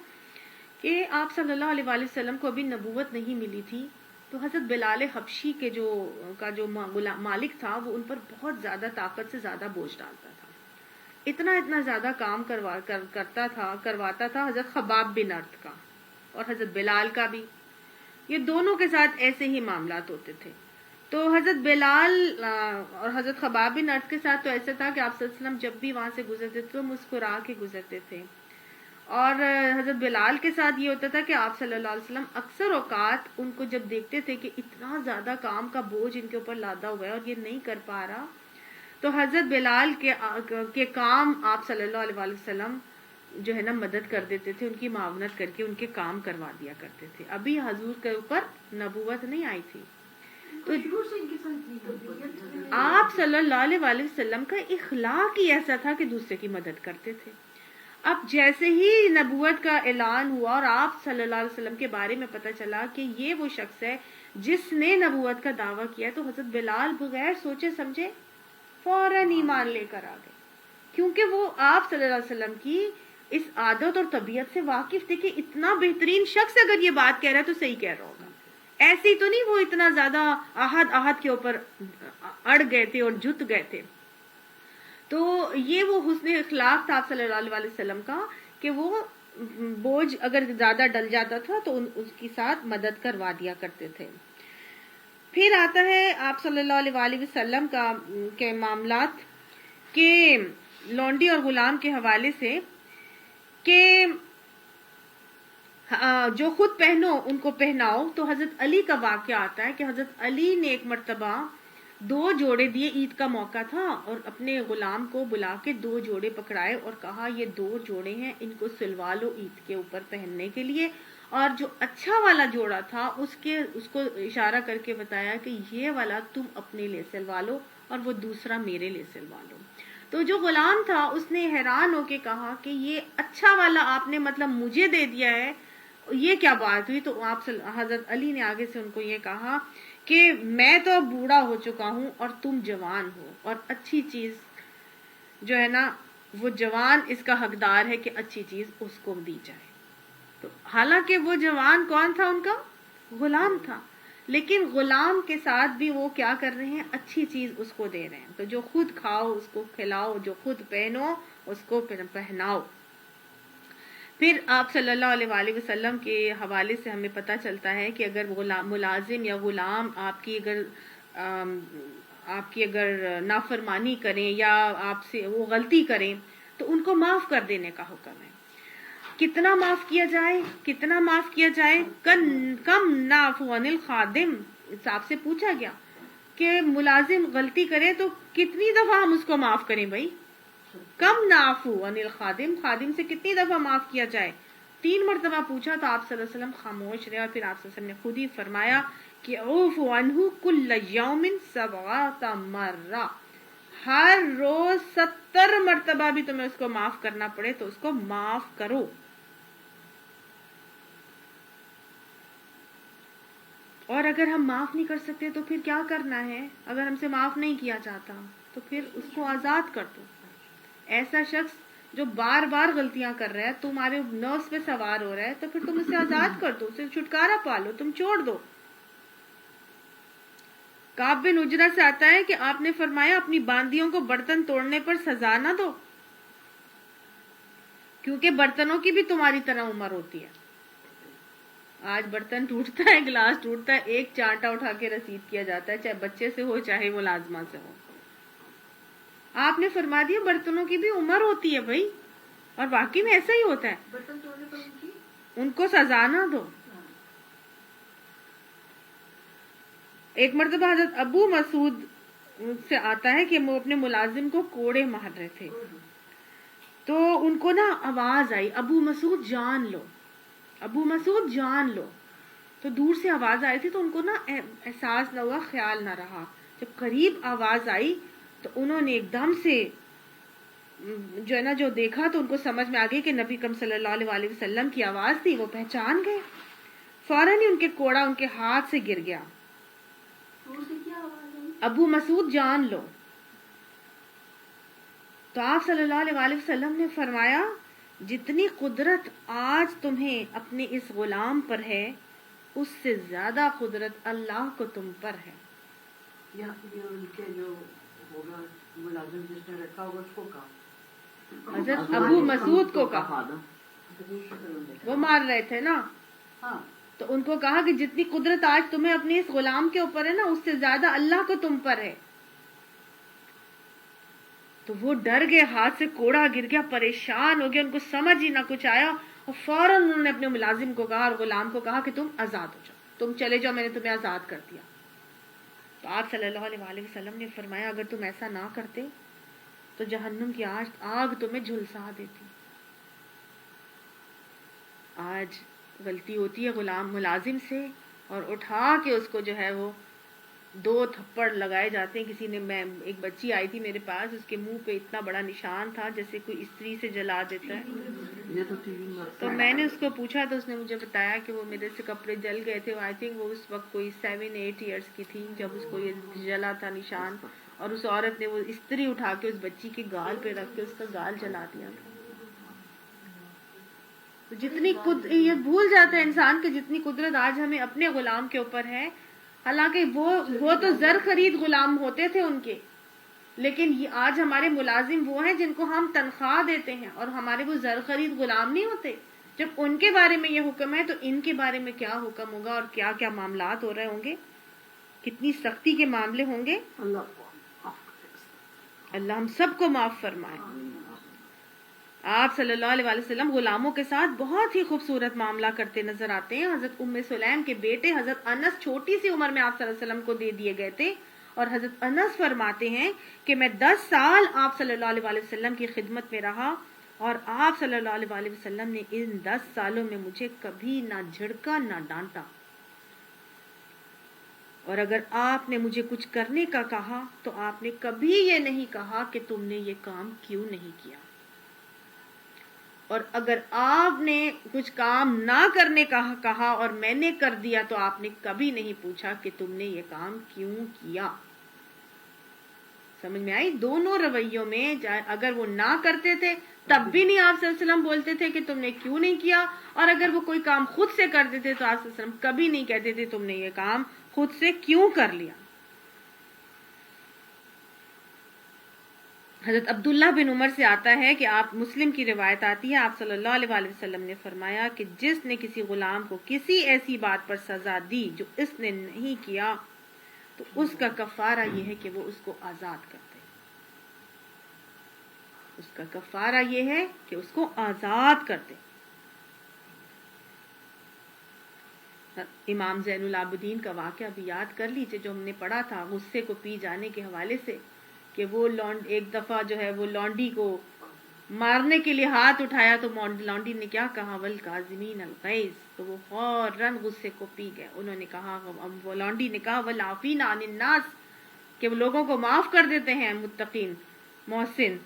کہ آپ صلی اللہ علیہ وآلہ وسلم کو ابھی نبوت نہیں ملی تھی، تو حضرت بلال حبشی کے جو مالک تھا وہ ان پر بہت زیادہ طاقت سے زیادہ بوجھ ڈالتا تھا. اتنا زیادہ کام کرواتا تھا حضرت خباب بن ارت کا اور حضرت بلال کا بھی. یہ دونوں کے ساتھ ایسے ہی معاملات ہوتے تھے. تو حضرت بلال اور حضرت خباب بن ارت کے ساتھ تو ایسا تھا کہ آپ صلی اللہ علیہ وسلم جب بھی وہاں سے گزرتے تھے تو مسکرا کے گزرتے تھے. اور حضرت بلال کے ساتھ یہ ہوتا تھا کہ آپ صلی اللہ علیہ وسلم اکثر اوقات ان کو جب دیکھتے تھے کہ اتنا زیادہ کام کا بوجھ ان کے اوپر لادا ہوا ہے اور یہ نہیں کر پا رہا، تو حضرت بلال کے کام آپ صلی اللہ علیہ وسلم جو ہے نا مدد کر دیتے تھے، ان کی معاونت کر کے ان کے کام کروا دیا کرتے تھے. ابھی حضور کے اوپر نبوت نہیں آئی تھی. تو آپ صلی اللہ علیہ وسلم کا اخلاق ہی ایسا تھا کہ دوسرے کی مدد کرتے تھے. اب جیسے ہی نبوت کا اعلان ہوا اور آپ صلی اللہ علیہ وسلم کے بارے میں پتہ چلا کہ یہ وہ شخص ہے جس نے نبوت کا دعویٰ کیا، تو حضرت بلال بغیر سوچے سمجھے فوراً ایمان لے کر آ گئے، کیونکہ وہ آپ صلی اللہ علیہ وسلم کی اس عادت اور طبیعت سے واقف تھے کہ اتنا بہترین شخص اگر یہ بات کہہ رہا ہے تو صحیح کہہ رہا ہوگا. ایسی تو نہیں وہ اتنا زیادہ احد کے اوپر اڑ گئے تھے اور جت گئے تھے. تو یہ وہ حسن اخلاق تھا آپ صلی اللہ علیہ وسلم کا کہ وہ بوجھ اگر زیادہ ڈل جاتا تھا تو اس کی ساتھ مدد کروا دیا کرتے تھے. پھر آتا ہے آپ صلی اللہ علیہ وسلم کے معاملات کہ لونڈی اور غلام کے حوالے سے کہ جو خود پہنو ان کو پہناؤ. تو حضرت علی کا واقعہ آتا ہے کہ حضرت علی نے ایک مرتبہ 2 جوڑے دیے، عید کا موقع تھا، اور اپنے غلام کو بلا کے 2 جوڑے پکڑائے اور کہا یہ 2 جوڑے ہیں، ان کو سلوا لو عید کے اوپر پہننے کے لیے. اور جو اچھا والا جوڑا تھا اس کو اشارہ کر کے بتایا کہ یہ والا تم اپنے لیے سلوا لو اور وہ دوسرا میرے لیے سلوا لو. تو جو غلام تھا اس نے حیران ہو کے کہا کہ یہ اچھا والا آپ نے مطلب مجھے دے دیا ہے، یہ کیا بات ہوئی؟ تو حضرت علی نے آگے سے ان کو یہ کہا کہ میں تو بوڑھا ہو چکا ہوں اور تم جوان ہو، اور اچھی چیز جو ہے نا وہ جوان اس کا حقدار ہے کہ اچھی چیز اس کو دی جائے. تو حالانکہ وہ جوان کون تھا؟ ان کا غلام تھا، لیکن غلام کے ساتھ بھی وہ کیا کر رہے ہیں؟ اچھی چیز اس کو دے رہے ہیں. تو جو خود کھاؤ اس کو کھلاؤ، جو خود پہنو اس کو پہناؤ. پھر آپ صلی اللہ علیہ وآلہ وسلم کے حوالے سے ہمیں پتہ چلتا ہے کہ اگر ملازم یا غلام آپ کی اگر نافرمانی کریں یا آپ سے وہ غلطی کریں تو ان کو معاف کر دینے کا حکم ہے. کتنا معاف کیا جائے؟ کتنا معاف کیا جائے؟ کم نعفو عن الخادم. صاحب سے پوچھا گیا کہ ملازم غلطی کرے تو کتنی دفعہ ہم اس کو معاف کریں بھائی؟ کم نعفو عن الخادم، خادم سے کتنی دفعہ معاف کیا جائے؟ 3 مرتبہ پوچھا تو آپ صلی اللہ علیہ وسلم خاموش رہے، اور پھر آپ صلی اللہ علیہ وسلم نے خود ہی فرمایا کہ اعفو عنہ کل یوم 7 مرہ. ہر روز 70 مرتبہ بھی تمہیں اس کو معاف کرنا پڑے تو اس کو معاف کرو. اور اگر ہم معاف نہیں کر سکتے تو پھر کیا کرنا ہے؟ اگر ہم سے معاف نہیں کیا جاتا تو پھر اس کو آزاد کر دو. ایسا شخص جو بار بار غلطیاں کر رہا ہے، تمہارے نفس پہ سوار ہو رہا ہے، تو پھر تم اسے آزاد کر دو، اسے چھٹکارا پالو، تم چھوڑ دو. کعب بن عجرہ سے آتا ہے کہ آپ نے فرمایا اپنی باندیوں کو برتن توڑنے پر سزا نہ دو، کیونکہ برتنوں کی بھی تمہاری طرح عمر ہوتی ہے. آج برتن ٹوٹتا ہے، گلاس ٹوٹتا ہے، ایک چانٹا اٹھا کے رسید کیا جاتا ہے، چاہے بچے سے ہو چاہے ملازمہ سے ہو. آپ نے فرما دیا برتنوں کی بھی عمر ہوتی ہے بھائی، اور واقعی میں ایسا ہی ہوتا ہے. برتن توڑنے پر ان کو سزا نہ دو. ایک مرتبہ حضرت ابو مسعود سے آتا ہے کہ وہ اپنے ملازم کو کوڑے مار رہے تھے، تو ان کو نا آواز آئی ابو مسعود جان لو، ابو مسعود جان لو. تو دور سے آواز آئی تھی تو ان کو نا احساس نہ ہوا، خیال نہ رہا. جب قریب آواز آئی تو انہوں نے ایک دم سے جو ہے نا جو دیکھا تو ان کو سمجھ میں آ گئی کہ نبی کریم صلی اللہ علیہ وآلہ وسلم کی آواز تھی. وہ پہچان گئے، فوراً ہی ان کے کوڑا ان کے ہاتھ سے گر گیا. ابو مسعود جان لو. تو آپ صلی اللہ علیہ وآلہ وسلم نے فرمایا جتنی قدرت آج تمہیں اپنے اس غلام پر ہے اس سے زیادہ قدرت اللہ کو تم پر ہے. یا ان کے جو ہوگا ملازم جس نے رکھا ہوگا اس کو کہا، حضرت ابو مسعود کو کہا، وہ مار رہے تھے نا، ہاں، تو ان کو کہا کہ جتنی قدرت آج تمہیں اپنے اس غلام کے اوپر ہے نا اس سے زیادہ اللہ کو تم پر ہے. تو وہ ڈر گئے، ہاتھ سے کوڑا گر گیا، پریشان ہو گیا، ان کو سمجھ ہی نہ کچھ آیا، اور فوراً انہوں نے اپنے ملازم کو کہا اور غلام کو کہا کہ تم آزاد ہو جاؤ، تم چلے جاؤ، میں نے تمہیں آزاد کر دیا. تو آپ صلی اللہ علیہ وآلہ وسلم نے فرمایا اگر تم ایسا نہ کرتے تو جہنم کی آگ تمہیں جھلسا دیتی. آج غلطی ہوتی ہے غلام ملازم سے اور اٹھا کے اس کو جو ہے وہ 2 تھپڑ لگائے جاتے ہیں. کسی نے، میں ایک بچی آئی تھی میرے پاس، اس کے منہ پہ اتنا بڑا نشان تھا جیسے کوئی استری سے جلا دیتا ہے. تو میں نے اس کو پوچھا تو اس نے مجھے بتایا کہ وہ میرے سے کپڑے جل گئے تھے. آئی تھنک وہ اس وقت کوئی 7-8 ایئرس کی تھی جب اس کو یہ جلا تھا نشان، اور اس عورت نے وہ استری اٹھا کے اس بچی کے گال پہ رکھ کے اس کا گال جلا دیا تھا. تو جتنی یہ بھول جاتا ہے انسان کہ جتنی قدرت آج ہمیں اپنے غلام کے اوپر ہے، حالانکہ وہ تو زر خرید غلام ہوتے تھے ان کے، لیکن آج ہمارے ملازم وہ ہیں جن کو ہم تنخواہ دیتے ہیں اور ہمارے وہ زر خرید غلام نہیں ہوتے. جب ان کے بارے میں یہ حکم ہے تو ان کے بارے میں کیا حکم ہوگا اور کیا کیا معاملات ہو رہے ہوں گے، کتنی سختی کے معاملے ہوں گے. اللہ ہم سب کو معاف فرمائے. آپ صلی اللہ علیہ وسلم غلاموں کے ساتھ بہت ہی خوبصورت معاملہ کرتے نظر آتے ہیں. حضرت ام سلیم کے بیٹے حضرت انس چھوٹی سی عمر میں آپ صلی اللہ علیہ وسلم کو دے دیے گئے تھے، اور حضرت انس فرماتے ہیں کہ میں 10 سال آپ صلی اللہ علیہ وسلم کی خدمت میں رہا، اور آپ صلی اللہ علیہ وسلم نے ان 10 سالوں میں مجھے کبھی نہ جھڑکا نہ ڈانٹا، اور اگر آپ نے مجھے کچھ کرنے کا کہا تو آپ نے کبھی یہ نہیں کہا کہ تم نے یہ کام کیوں نہیں کیا، اور اگر آپ نے کچھ کام نہ کرنے کا کہا اور میں نے کر دیا تو آپ نے کبھی نہیں پوچھا کہ تم نے یہ کام کیوں کیا. سمجھ میں آئی؟ دونوں رویوں میں اگر وہ نہ کرتے تھے تب بھی نہیں آپ صلی اللہ علیہ وسلم بولتے تھے کہ تم نے کیوں نہیں کیا، اور اگر وہ کوئی کام خود سے کرتے تھے تو آپ صلی اللہ علیہ وسلم کبھی نہیں کہتے تھے تم نے یہ کام خود سے کیوں کر لیا. حضرت عبداللہ بن عمر سے آتا ہے کہ آپ مسلم کی روایت آتی ہے، آپ صلی اللہ علیہ وسلم نے فرمایا کہ جس نے کسی غلام کو کسی ایسی بات پر سزا دی جو اس نے نہیں کیا تو اس کا کفارہ یہ ہے کہ وہ اس کو آزاد کرتے. اس کا کفارہ یہ ہے کہ اس کو آزاد کرتے. امام زین العابدین کا واقعہ بھی یاد کر لیجیے جو ہم نے پڑھا تھا غصے کو پی جانے کے حوالے سے، کہ وہ ایک دفعہ جو ہے وہ لونڈی کو مارنے کے لیے ہاتھ اٹھایا تو لونڈی نے کیا کہا، والکاظمین الغیظ، تو وہ فوراً غصے کو پی گئے. انہوں نے کہا، وہ لونڈی نے کہا والعافین عن الناس، کہ وہ لوگوں کو معاف کر دیتے ہیں متقین محسن.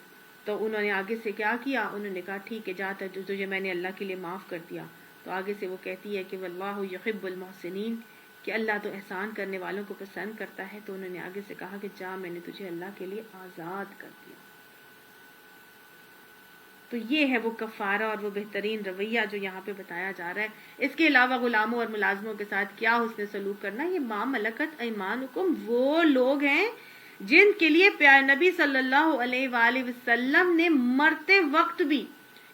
تو انہوں نے آگے سے کیا کیا، انہوں نے کہا ٹھیک ہے جاتا تجھے میں نے اللہ کے لیے معاف کر دیا. تو آگے سے وہ کہتی ہے کہ واللہ یحب المحسنین، کہ اللہ تو احسان کرنے والوں کو پسند کرتا ہے. تو انہوں نے آگے سے کہا کہ جا میں نے تجھے اللہ کے لیے آزاد کر دیا. تو یہ ہے وہ کفارہ اور وہ بہترین رویہ جو یہاں پہ بتایا جا رہا ہے. اس کے علاوہ غلاموں اور ملازموں کے ساتھ کیا حسن سلوک کرنا، یہ ما ملکت ایمانکم، وہ لوگ ہیں جن کے لیے پیارے نبی صلی اللہ علیہ وآلہ وسلم نے مرتے وقت بھی،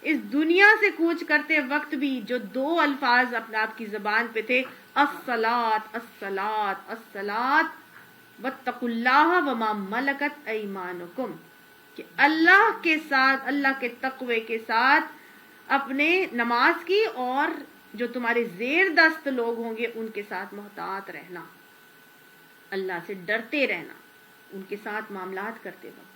اس دنیا سے کوچ کرتے وقت بھی، جو 2 الفاظ اپنے آپ کی زبان پہ تھے، الصلاۃ الصلاۃ الصلاۃ واتقوا اللہ وما ملکت ایمانکم، کہ اللہ کے ساتھ، اللہ کے تقوی کے ساتھ اپنے نماز کی، اور جو تمہارے زیر دست لوگ ہوں گے ان کے ساتھ محتاط رہنا، اللہ سے ڈرتے رہنا ان کے ساتھ معاملات کرتے وقت.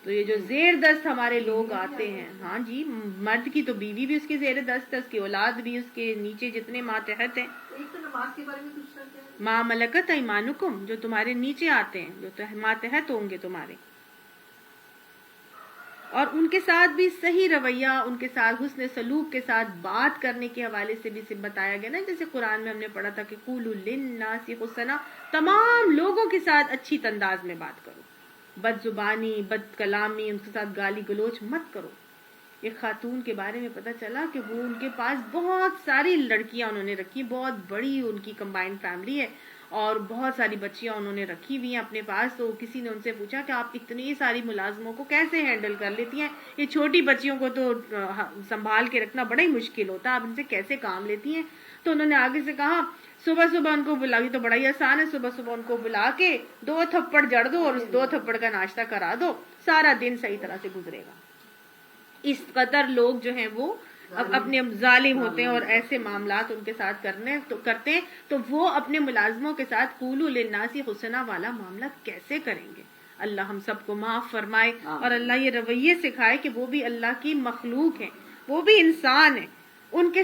تو یہ جو زیر دست ہمارے لوگ آتے ہیں، ہاں جی، مرد کی تو بیوی بھی اس کی زیر دست ہے، اس کی اولاد بھی، اس کے نیچے جتنے ماتحت ہیں. ایک تو نماز کے بارے میں کچھ کرتے ہیں، ما ملکت ایمانکم، جو تمہارے نیچے آتے ہیں، جو ماتحت ہوں گے تمہارے، اور ان کے ساتھ بھی صحیح رویہ، ان کے ساتھ حسن سلوک کے ساتھ بات کرنے کے حوالے سے بھی بتایا گیا نا. جیسے قرآن میں ہم نے پڑھا تھا کہ قولوا للناس حسنا، تمام لوگوں کے ساتھ اچھی انداز میں بات کرو، بد زبانی، بد کلامی، ان کے ساتھ گالی گلوچ مت کرو. ایک خاتون کے بارے میں پتہ چلا کہ وہ ان کے پاس بہت ساری لڑکیاں انہوں نے رکھی، بہت بڑی ان کی کمبائنڈ فیملی ہے، اور بہت ساری بچیاں انہوں نے رکھی ہوئی ہیں اپنے پاس. تو کسی نے ان سے پوچھا کہ آپ اتنی ساری ملازموں کو کیسے ہینڈل کر لیتی ہیں، یہ چھوٹی بچیوں کو تو سنبھال کے رکھنا بڑا ہی مشکل ہوتا ہے، آپ ان سے کیسے کام لیتی ہیں؟ تو انہوں نے آگے سے کہا صبح صبح ان کو بلا، تو بڑا ہی آسان ہے، صبح صبح ان کو بلا کے 2 تھپڑ جڑ دو اور اس 2 تھپڑ کا ناشتہ کرا دو، سارا دن صحیح طرح سے گزرے گا. اس قدر لوگ جو ہیں وہ اپنے ظالم ہوتے ہیں اور ایسے معاملات ان کے ساتھ کرتے ہیں، تو وہ اپنے ملازموں کے ساتھ قولوا للناس حسنا والا معاملہ کیسے کریں گے؟ اللہ ہم سب کو معاف فرمائے، اور اللہ یہ رویے سکھائے کہ وہ بھی اللہ کی مخلوق ہیں، وہ بھی انسان ہیں، ان کے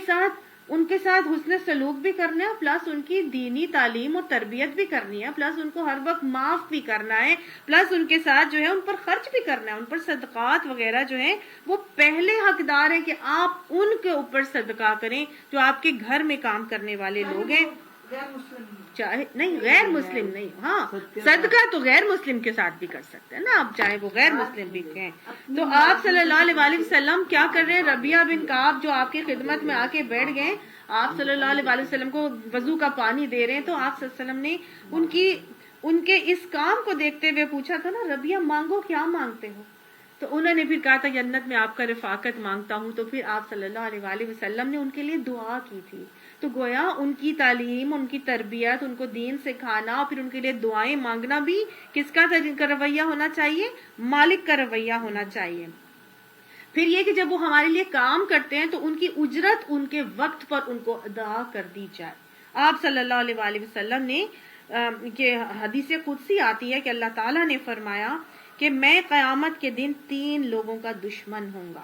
ساتھ حسن سلوک بھی کرنا ہے، پلس ان کی دینی تعلیم اور تربیت بھی کرنی ہے، پلس ان کو ہر وقت معاف بھی کرنا ہے، پلس ان کے ساتھ جو ہے ان پر خرچ بھی کرنا ہے، ان پر صدقات وغیرہ جو ہیں وہ پہلے حقدار ہیں کہ آپ ان کے اوپر صدقہ کریں جو آپ کے گھر میں کام کرنے والے لوگ ہیں، غیر مسلم چاہے نہیں غیر مسلم نہیں، ہاں صدقہ تو غیر مسلم کے ساتھ بھی کر سکتے ہیں نا آپ، چاہے وہ غیر مسلم بھی ہیں. تو آپ صلی اللہ علیہ وسلم کیا کر رہے ہیں، ربیہ بن کعب جو آپ کی خدمت میں آ کے بیٹھ گئے، آپ صلی اللہ علیہ وسلم کو وضو کا پانی دے رہے ہیں، تو آپ صلی اللہ علیہ وسلم نے ان کے اس کام کو دیکھتے ہوئے پوچھا تھا نا، ربیہ مانگو، کیا مانگتے ہو؟ تو انہوں نے پھر کہا تھا جنت میں آپ کا رفاقت مانگتا ہوں. تو پھر آپ صلی اللہ علیہ وسلم نے ان کے لیے دعا کی تھی تو گویا ان کی تعلیم، ان کی تربیت، ان کو دین سکھانا اور پھر ان کے لیے دعائیں مانگنا بھی کس کا رویہ ہونا چاہیے؟ مالک کا رویہ ہونا چاہیے۔ پھر یہ کہ جب وہ ہمارے لیے کام کرتے ہیں تو ان کی اجرت ان کے وقت پر ان کو ادا کر دی جائے۔ آپ صلی اللہ علیہ وآلہ وسلم نے کہ حدیث قدسی آتی ہے کہ اللہ تعالیٰ نے فرمایا کہ میں قیامت کے دن 3 لوگوں کا دشمن ہوں گا۔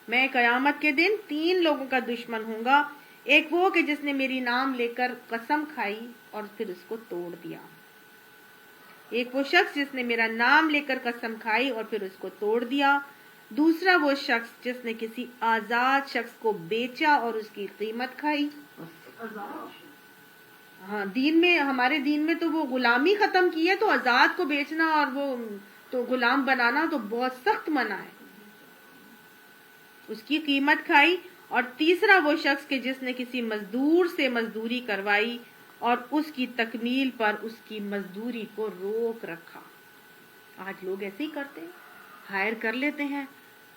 میں قیامت کے دن 3 لوگوں کا دشمن ہوں گا۔ ایک وہ کہ جس نے میری نام لے کر قسم کھائی اور پھر اس کو توڑ دیا۔ ایک وہ شخص جس نے میرا نام لے کر قسم کھائی اور پھر اس کو توڑ دیا۔ دوسرا وہ شخص جس نے کسی آزاد شخص کو بیچا اور اس کی قیمت کھائی۔ ہاں، دین میں، ہمارے دین میں تو وہ غلامی ختم کی ہے، تو آزاد کو بیچنا اور وہ تو غلام بنانا تو بہت سخت منع ہے۔ اس کی قیمت کھائی۔ اور تیسرا وہ شخص کہ جس نے کسی مزدور سے مزدوری کروائی اور اس کی تکمیل پر اس کی مزدوری کو روک رکھا۔ آج لوگ ایسے ہی کرتے ہیں، ہائر کر لیتے ہیں،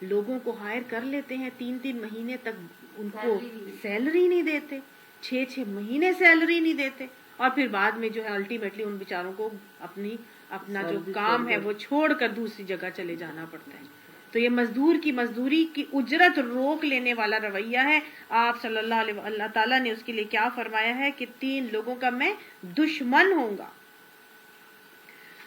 لوگوں کو ہائر کر لیتے ہیں، 3 مہینے تک ان کو سیلری نہیں دیتے، 6 مہینے سیلری نہیں دیتے، اور پھر بعد میں جو ہے الٹیمیٹلی ان بیچاروں کو اپنا جو کام ہے وہ چھوڑ کر دوسری جگہ چلے جانا پڑتا ہے۔ تو یہ مزدور کی مزدوری کی اجرت روک لینے والا رویہ ہے۔ آپ صلی اللہ تعالیٰ نے اس کے لیے کیا فرمایا ہے کہ 3 لوگوں کا میں دشمن ہوں گا۔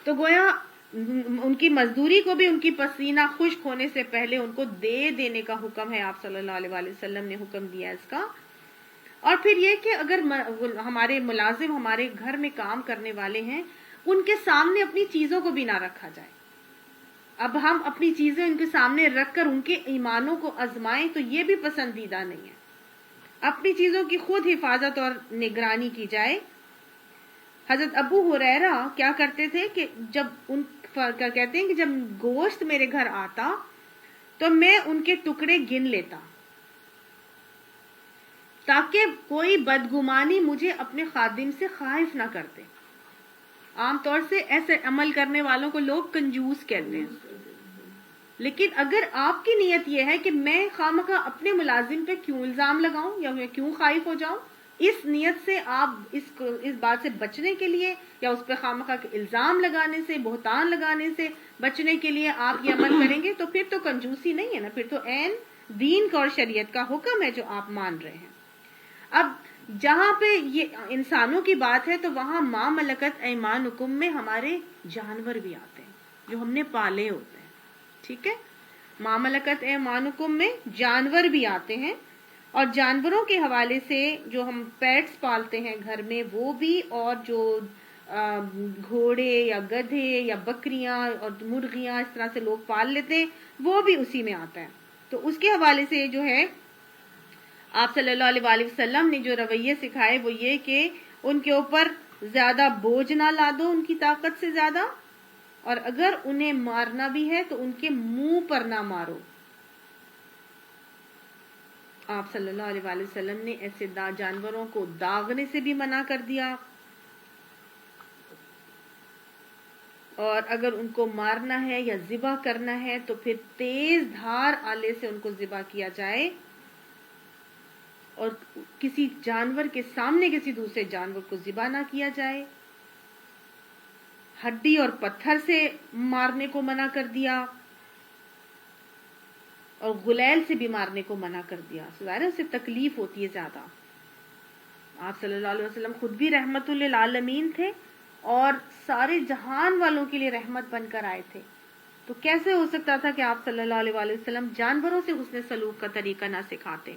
تو گویا ان کی مزدوری کو بھی ان کی پسینہ خشک ہونے سے پہلے ان کو دے دینے کا حکم ہے۔ آپ صلی اللہ علیہ وآلہ وسلم نے حکم دیا اس کا۔ اور پھر یہ کہ اگر ہمارے ملازم ہمارے گھر میں کام کرنے والے ہیں، ان کے سامنے اپنی چیزوں کو بھی نہ رکھا جائے۔ اب ہم اپنی چیزیں ان کے سامنے رکھ کر ان کے ایمانوں کو آزمائیں تو یہ بھی پسندیدہ نہیں ہے۔ اپنی چیزوں کی خود حفاظت اور نگرانی کی جائے۔ حضرت ابو ہریرہ کیا کرتے تھے کہ کہتے ہیں کہ جب گوشت میرے گھر آتا تو میں ان کے ٹکڑے گن لیتا تاکہ کوئی بدگمانی مجھے اپنے خادم سے خائف نہ کرتے۔ عام طور سے ایسے عمل کرنے والوں کو لوگ کنجوس کہتے ہیں، لیکن اگر آپ کی نیت یہ ہے کہ میں خواہ اپنے ملازم پہ کیوں الزام لگاؤں یا میں کیوں خائف ہو جاؤں، اس نیت سے آپ اس بات سے بچنے کے لیے یا اس پہ خواہ الزام لگانے سے، بہتان لگانے سے بچنے کے لیے آپ یہ عمل کریں گے تو پھر تو کنجوسی نہیں ہے نا، پھر تو عین دین کا اور شریعت کا حکم ہے جو آپ مان رہے ہیں۔ اب جہاں پہ یہ انسانوں کی بات ہے تو وہاں ما ملکت ایمانکم میں ہمارے جانور بھی آتے ہیں جو ہم نے پالے ہوتے ہیں، ٹھیک ہے؟ ما ملکت ایمانکم میں جانور بھی آتے ہیں، اور جانوروں کے حوالے سے جو ہم پیٹس پالتے ہیں گھر میں وہ بھی، اور جو گھوڑے یا گدھے یا بکریاں اور مرغیاں اس طرح سے لوگ پال لیتے ہیں وہ بھی اسی میں آتا ہے۔ تو اس کے حوالے سے جو ہے آپ صلی اللہ علیہ وآلہ وسلم نے جو رویے سکھائے وہ یہ کہ ان کے اوپر زیادہ بوجھ نہ لا دو، ان کی طاقت سے زیادہ، اور اگر انہیں مارنا بھی ہے تو ان کے منہ پر نہ مارو۔ آپ صلی اللہ علیہ وآلہ وسلم نے ایسے جانوروں کو داغنے سے بھی منع کر دیا، اور اگر ان کو مارنا ہے یا ذبح کرنا ہے تو پھر تیز دھار آلے سے ان کو ذبح کیا جائے، اور کسی جانور کے سامنے کسی دوسرے جانور کو ذبح نہ کیا جائے۔ ہڈی اور پتھر سے مارنے کو منع کر دیا، اور غلیل سے بھی مارنے کو منع کر دیا۔ ظاہر ہے اس سے تکلیف ہوتی ہے زیادہ۔ آپ صلی اللہ علیہ وسلم خود بھی رحمت للعالمین تھے اور سارے جہان والوں کے لیے رحمت بن کر آئے تھے، تو کیسے ہو سکتا تھا کہ آپ صلی اللہ علیہ وسلم جانوروں سے حسن سلوک کا طریقہ نہ سکھاتے؟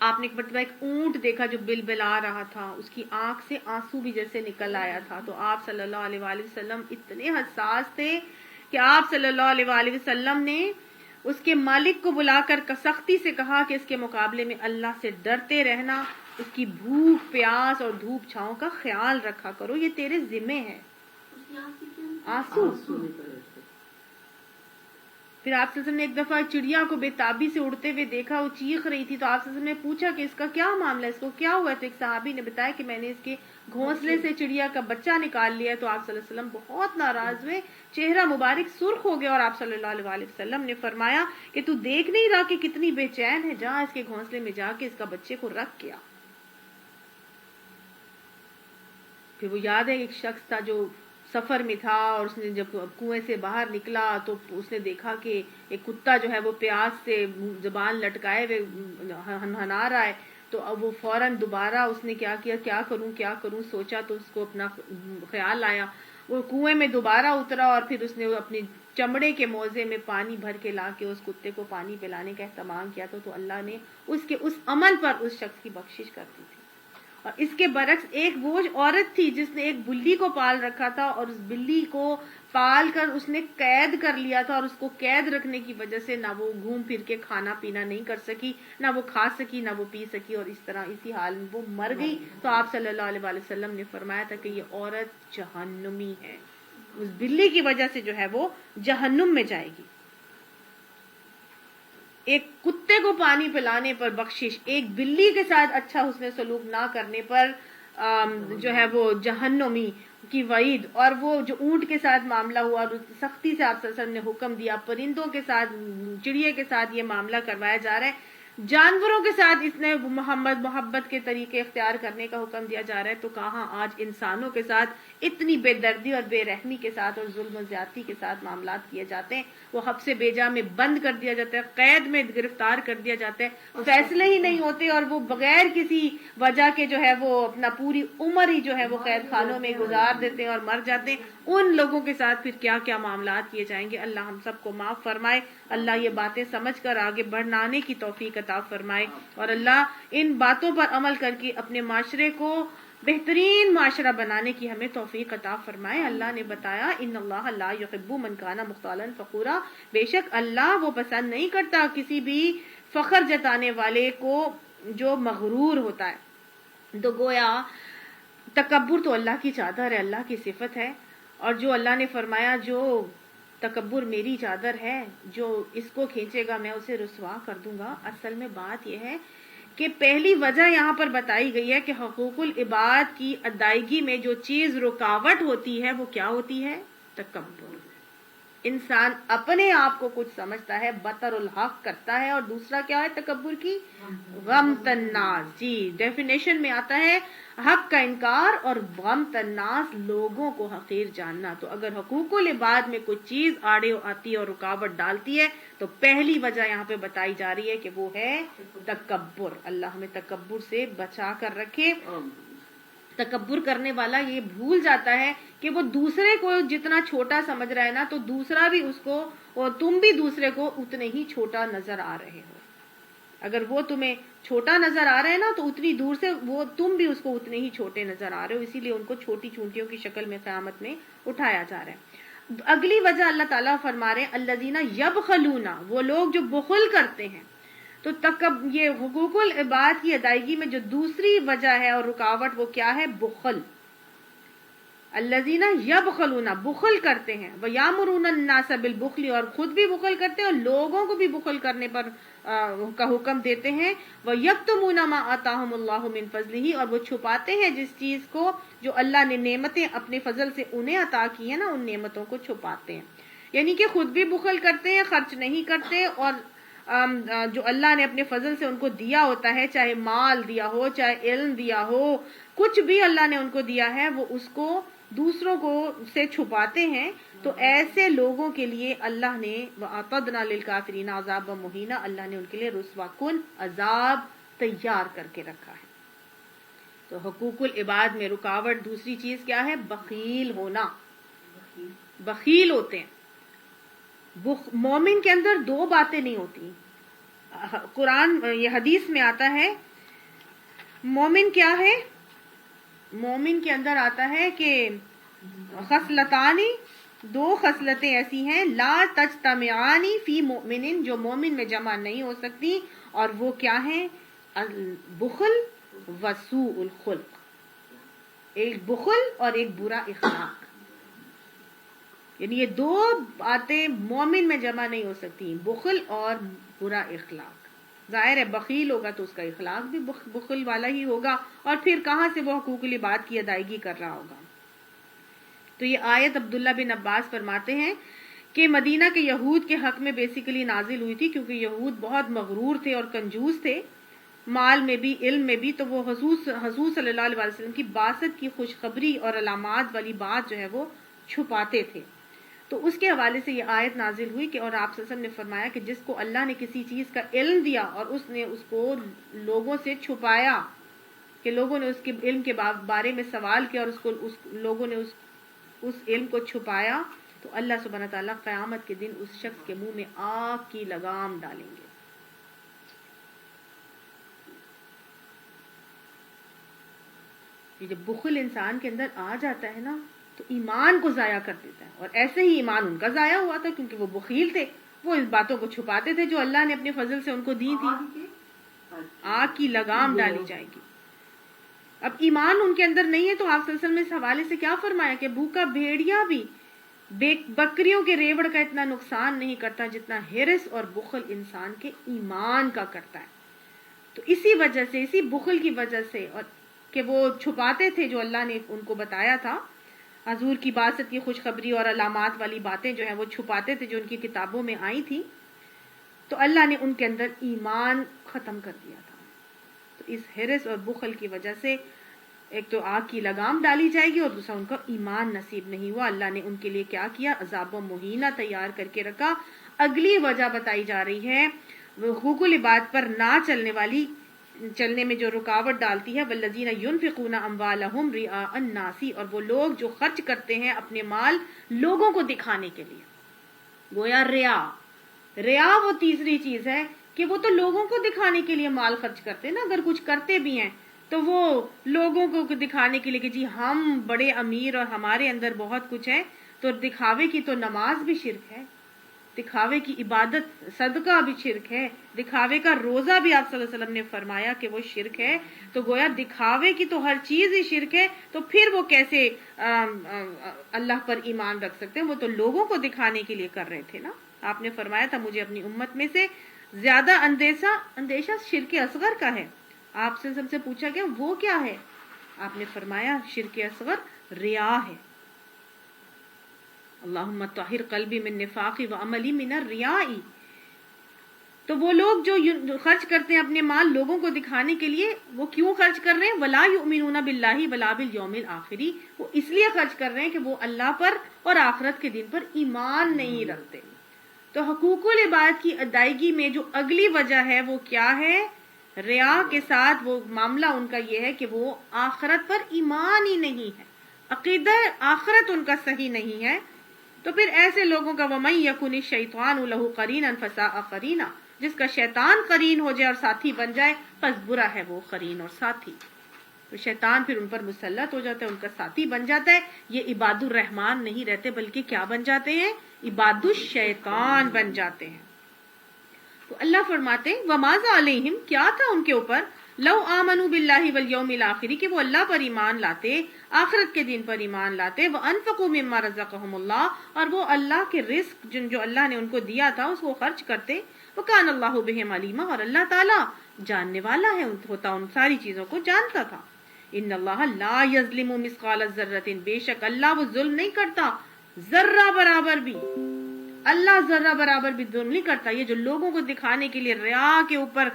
آپ نے ایک مرتبہ ایک اونٹ دیکھا جو بلبلا رہا تھا، اس کی آنکھ سے آنسو بھی جیسے نکل آیا تھا، تو آپ صلی اللہ علیہ وآلہ وسلم اتنے حساس تھے کہ آپ صلی اللہ علیہ وآلہ وسلم نے اس کے مالک کو بلا کر سختی سے کہا کہ اس کے مقابلے میں اللہ سے ڈرتے رہنا، اس کی بھوک پیاس اور دھوپ چھاؤں کا خیال رکھا کرو، یہ تیرے ذمہ ہے۔ آنسو پھر آپ صلی اللہ علیہ وسلم نے ایک دفعہ چڑیا کو بے تابی سے اڑتے ہوئے دیکھا، وہ چیخ رہی تھی، تو آپ صلی اللہ علیہ وسلم نے پوچھا کہ اس کا کیا معاملہ ہے، اس کو کیا ہوا ہے؟ تو ایک صحابی نے بتایا کہ میں نے اس کے گھونسلے سے چڑیا کا بچہ نکال لیا. تو آپ صلی اللہ علیہ وسلم بہت ناراض ہوئے، چہرہ مبارک سرخ ہو گیا، اور آپ صلی اللہ علیہ وسلم نے فرمایا کہ تو دیکھ نہیں رہا کہ کتنی بے چین ہے، جا اس کے گھونسلے میں جا کے اس کا بچے کو رکھ کیا. پھر وہ یاد ہے ایک شخص تھا جو سفر میں تھا، اور اس نے جب کنویں سے باہر نکلا تو اس نے دیکھا کہ ایک کتا جو ہے وہ پیاس سے زبان لٹکائے ہوئے ہنہنا رہا ہے. تو اب وہ فوراً دوبارہ اس نے کیا کروں سوچا، تو اس کو اپنا خیال آیا، وہ کنویں میں دوبارہ اترا، اور پھر اس نے اپنی چمڑے کے موزے میں پانی بھر کے لا کے اس کتے کو پانی پلانے کا اہتمام کیا. تو اللہ نے اس عمل پر اس شخص کی بخشش کر دی تھی. اور اس کے برعکس ایک وہ عورت تھی جس نے ایک بلی کو پال رکھا تھا، اور اس بلی کو پال کر اس نے قید کر لیا تھا، اور اس کو قید رکھنے کی وجہ سے نہ وہ گھوم پھر کے کھانا پینا نہیں کر سکی، نہ وہ کھا سکی، نہ وہ پی سکی، اور اس طرح اسی حال میں وہ مر گئی. تو آپ صلی اللہ علیہ وسلم نے فرمایا تھا کہ یہ عورت جہنمی ہے، اس بلی کی وجہ سے جو ہے وہ جہنم میں جائے گی. ایک کتے کو پانی پلانے پر بخشش، ایک بلی کے ساتھ اچھا حسن سلوک نہ کرنے پر جو ہے وہ جہنمی کی وعید. اور وہ جو اونٹ کے ساتھ معاملہ ہوا، اور سختی سے آپ صلی اللہ علیہ وسلم نے حکم دیا، پرندوں کے ساتھ، چڑیے کے ساتھ یہ معاملہ کروایا جا رہا ہے، جانوروں کے ساتھ اس نے محبت کے طریقے اختیار کرنے کا حکم دیا جا رہا ہے، تو کہاں آج انسانوں کے ساتھ اتنی بے دردی اور بے رحمی کے ساتھ اور ظلم و زیادتی کے ساتھ معاملات کیے جاتے ہیں. وہ حبس بیجا میں بند کر دیا جاتا ہے، قید میں گرفتار کر دیا جاتا ہے، فیصلے ہی نہیں ہوتے، اور وہ بغیر کسی وجہ کے جو ہے وہ اپنا پوری عمر ہی جو ہے وہ قید خانوں میں گزار دیتے ہیں اور مر جاتے ہیں. ان لوگوں کے ساتھ پھر کیا کیا معاملات کیے جائیں گے. اللہ ہم سب کو معاف فرمائے، اللہ یہ باتیں سمجھ کر آگے بڑھانے کی توفیق عطا فرمائے، اور اللہ ان باتوں پر عمل کر کے اپنے معاشرے کو بہترین معاشرہ بنانے کی ہمیں توفیق عطا فرمائے. اللہ نے بتایا ان اللہ لا یحب من کان مختالا فخورا، بے شک اللہ وہ پسند نہیں کرتا کسی بھی فخر جتانے والے کو جو مغرور ہوتا ہے. تو گویا تکبر تو اللہ کی چادر ہے، اللہ کی صفت ہے، اور جو اللہ نے فرمایا جو تکبر میری چادر ہے، جو اس کو کھینچے گا میں اسے رسوا کر دوں گا. اصل میں بات یہ ہے کہ پہلی وجہ یہاں پر بتائی گئی ہے کہ حقوق العباد کی ادائیگی میں جو چیز رکاوٹ ہوتی ہے وہ کیا ہوتی ہے؟ تکبر. انسان اپنے آپ کو کچھ سمجھتا ہے، بطر الحق کرتا ہے، اور دوسرا کیا ہے تکبر کی؟ غمط الناس. جی ڈیفینیشن میں آتا ہے حق کا انکار اور غمط الناس، لوگوں کو حقیر جاننا. تو اگر حقوق العباد میں کوئی چیز آڑے آتی ہے اور رکاوٹ ڈالتی ہے تو پہلی وجہ یہاں پہ بتائی جا رہی ہے کہ وہ ہے تکبر. اللہ ہمیں تکبر سے بچا کر رکھے. تکبر کرنے والا یہ بھول جاتا ہے کہ وہ دوسرے کو جتنا چھوٹا سمجھ رہا ہے نا، تو دوسرا بھی اس کو، اور تم بھی دوسرے کو اتنے ہی چھوٹا نظر آ رہے ہو. اگر وہ تمہیں چھوٹا نظر آ رہے ہیں نا تو اتنی دور سے وہ تم بھی اس کو اتنے ہی چھوٹے نظر آ رہے ہو، اسی لیے ان کو چھوٹی چونٹیوں کی شکل میں قیامت میں اٹھایا جا رہا ہے. اگلی وجہ اللہ تعالیٰ فرما رہے ہیں الذین یبخلون، وہ لوگ جو بخل کرتے ہیں. تو یہ حقوق العباد کی ادائیگی میں جو دوسری وجہ ہے اور رکاوٹ وہ کیا ہے؟ بخل. الذین یبخلون، بخل کرتے ہیں، ویامرون الناس بالبخل، اور خود بھی بخل کرتے ہیں اور لوگوں کو بھی بخل کرنے پر کا حکم دیتے ہیں. ویکتمون ما آتاہم اللہ من فضلہ، اور وہ چھپاتے ہیں جس چیز کو جو اللہ نے نعمتیں اپنے فضل سے انہیں عطا کی ہیں نا، ان نعمتوں کو چھپاتے ہیں. یعنی کہ خود بھی بخل کرتے ہیں، خرچ نہیں کرتے، اور جو اللہ نے اپنے فضل سے ان کو دیا ہوتا ہے، چاہے مال دیا ہو، چاہے علم دیا ہو، کچھ بھی اللہ نے ان کو دیا ہے، وہ اس کو دوسروں کو سے چھپاتے ہیں. تو ایسے لوگوں کے لیے اللہ نے وَأَعْتَدْنَا لِلْكَافِرِينَ عَذَابًا مُهِينًا، اللہ نے ان کے لیے رسوا کن عذاب تیار کر کے رکھا ہے. تو حقوق العباد میں رکاوٹ دوسری چیز کیا ہے؟ بخیل ہونا. بخیل ہوتے ہیں. مومن کے اندر دو باتیں نہیں ہوتی. قرآن یہ حدیث میں آتا ہے مومن کیا ہے؟ مومن کے اندر آتا ہے کہ خصلتانی، دو خصلتیں ایسی ہیں، لا تجتمعانی فی مؤمن، جو مومن میں جمع نہیں ہو سکتی، اور وہ کیا ہیں؟ البخل وسوء الخلق. ایک بخل اور ایک برا اخلاق. یعنی یہ دو باتیں مومن میں جمع نہیں ہو سکتی، بخل اور برا اخلاق۔ ظاہر ہے بخیل ہوگا تو اس کا اخلاق بھی بخل والا ہی ہوگا، اور پھر کہاں سے وہ حقوق العباد کی ادائیگی کر رہا ہوگا۔ تو یہ آیت عبداللہ بن عباس فرماتے ہیں کہ مدینہ کے یہود کے حق میں بیسیکلی نازل ہوئی تھی، کیونکہ یہود بہت مغرور تھے اور کنجوس تھے، مال میں بھی علم میں بھی، تو وہ حضور صلی اللہ علیہ وسلم کی بعثت کی خوشخبری اور علامات والی بات جو ہے وہ چھپاتے تھے۔ تو اس کے حوالے سے یہ آیت نازل ہوئی کہ اور آپ صلی اللہ علیہ وسلم نے فرمایا کہ جس کو اللہ نے کسی چیز کا علم دیا اور اس نے اس کو لوگوں سے چھپایا، کہ لوگوں نے اس کے علم کے بارے میں سوال کیا اور لوگوں نے اس علم کو چھپایا، تو اللہ سبحانہ تعالیٰ قیامت کے دن اس شخص کے منہ میں آگ کی لگام ڈالیں گے۔ یہ جب بخل انسان کے اندر آ جاتا ہے نا تو ایمان کو ضائع کر دیتا ہے، اور ایسے ہی ایمان ان کا ضائع ہوا تھا، کیونکہ وہ بخیل تھے، وہ اس باتوں کو چھپاتے تھے جو اللہ نے اپنے فضل سے ان کو دی تھی۔ آگ کی لگام ڈالی جائے گی۔ اب ایمان ان کے اندر نہیں ہے، تو آپ صلی اللہ علیہ وسلم نے اس حوالے سے کیا فرمایا کہ بھوکا بھیڑیا بھی بکریوں کے ریوڑ کا اتنا نقصان نہیں کرتا جتنا ہرس اور بخل انسان کے ایمان کا کرتا ہے۔ تو اسی وجہ سے، اسی بخل کی وجہ سے، اور کہ وہ چھپاتے تھے جو اللہ نے ان کو بتایا تھا، حضور کی بعثت کی خوشخبری اور علامات والی باتیں جو ہیں وہ چھپاتے تھے جو ان کی کتابوں میں آئی تھی، تو اللہ نے ان کے اندر ایمان ختم کر دیا تھا۔ تو اس ہرس اور بخل کی وجہ سے ایک تو آگ کی لگام ڈالی جائے گی، اور دوسرا ان کا ایمان نصیب نہیں ہوا۔ اللہ نے ان کے لیے کیا کیا؟ عذاب و مہینہ تیار کر کے رکھا۔ اگلی وجہ بتائی جا رہی ہے حقوق العباد پر نہ چلنے میں جو رکاوٹ ڈالتی ہے، والذین ينفقون اموالهم رئاء الناس، اور وہ لوگ جو خرچ کرتے ہیں اپنے مال لوگوں کو دکھانے کے لیے۔ گویا ریا وہ تیسری چیز ہے کہ وہ تو لوگوں کو دکھانے کے لیے مال خرچ کرتے ہیں نا، اگر کچھ کرتے بھی ہیں تو وہ لوگوں کو دکھانے کے لیے کہ جی ہم بڑے امیر اور ہمارے اندر بہت کچھ ہے۔ تو دکھاوے کی تو نماز بھی شرک ہے، دکھاوے کی عبادت صدقہ بھی شرک ہے، دکھاوے کا روزہ بھی آپ صلی اللہ علیہ وسلم نے فرمایا کہ وہ شرک ہے۔ تو گویا دکھاوے کی تو ہر چیز ہی شرک ہے، تو پھر وہ کیسے اللہ پر ایمان رکھ سکتے ہیں؟ وہ تو لوگوں کو دکھانے کے لیے کر رہے تھے نا۔ آپ نے فرمایا تھا مجھے اپنی امت میں سے زیادہ اندیشہ شرک اصغر کا ہے۔ آپ سے سب سے پوچھا گیا وہ کیا ہے؟ آپ نے فرمایا شرک اصغر ریا ہے۔ اللہم طہر قلبی من نفاق و عملی من الریاء۔ تو وہ لوگ جو خرچ کرتے ہیں اپنے مال لوگوں کو دکھانے کے لیے، وہ کیوں خرچ کر رہے ہیں؟ ولا یؤمنون باللہ ولا بالیوم الآخر، وہ اس لیے خرچ کر رہے ہیں کہ وہ اللہ پر اور آخرت کے دن پر ایمان نہیں رکھتے۔ تو حقوق العباد کی ادائیگی میں جو اگلی وجہ ہے وہ کیا ہے؟ ریا کے ساتھ وہ معاملہ ان کا یہ ہے کہ وہ آخرت پر ایمان ہی نہیں ہے، عقیدہ آخرت ان کا صحیح نہیں ہے۔ تو پھر ایسے لوگوں کا وَمَن يَكُنِ الشَّيْطَانُ لَهُ قَرِينًا فَسَاءَ قَرِينًا، جس کا شیطان قرین ہو جائے اور ساتھی بن جائے پس برا ہے وہ قرین اور ساتھی۔ تو شیطان پھر ان پر مسلط ہو جاتا ہے، ان کا ساتھی بن جاتا ہے۔ یہ عباد الرحمان نہیں رہتے بلکہ کیا بن جاتے ہیں؟ عباد الشیطان بن جاتے ہیں۔ تو اللہ فرماتے ہیں وَمَاذَا عَلَيْهِمْ، کیا تھا ان کے اوپر، لو آمنوا باللہ والیوم الآخر، کہ وہ اللہ پر ایمان لاتے، آخرت کے دن پر ایمان لاتے، وَأَنفَقُوا مِمَّا رَزَقَهُمُ اللَّهُ، اور وہ اللہ کے رزق جو اللہ نے ان کو دیا تھا اس کو خرچ کرتے، وَكَانَ اللَّهُ بِهِمْ عَلِيمًا، اور اللہ تعالیٰ جاننے والا ہے، ہوتا ان ساری چیزوں کو جانتا تھا۔ ان اللہ لا یظلم مثقال ذرۃ، بے شک اللہ وہ ظلم نہیں کرتا ذرہ برابر بھی، اللہ ذرہ برابر بھی ظلم نہیں کرتا۔ یہ جو لوگوں کو دکھانے کے لیے ریا کے اوپر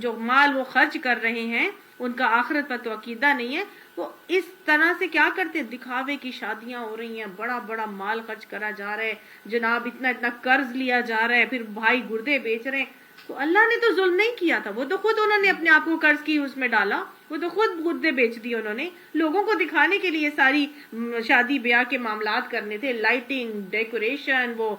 جو مال وہ خرچ کر رہے ہیں، ان کا آخرت پر تو عقیدہ نہیں ہے، وہ اس طرح سے کیا کرتے ہیں؟ دکھاوے کی شادیاں ہو رہی ہیں، بڑا بڑا مال خرچ کرا جا رہا ہے، جناب اتنا اتنا قرض لیا جا رہا ہے، پھر بھائی گردے بیچ رہے ہیں۔ تو اللہ نے تو ظلم نہیں کیا تھا، وہ تو خود انہوں نے اپنے آپ کو قرض کی اس میں ڈالا، وہ تو خود گردے بیچ دیے انہوں نے، لوگوں کو دکھانے کے لیے ساری شادی بیاہ کے معاملات کرنے تھے، لائٹنگ، ڈیکوریشن، وہ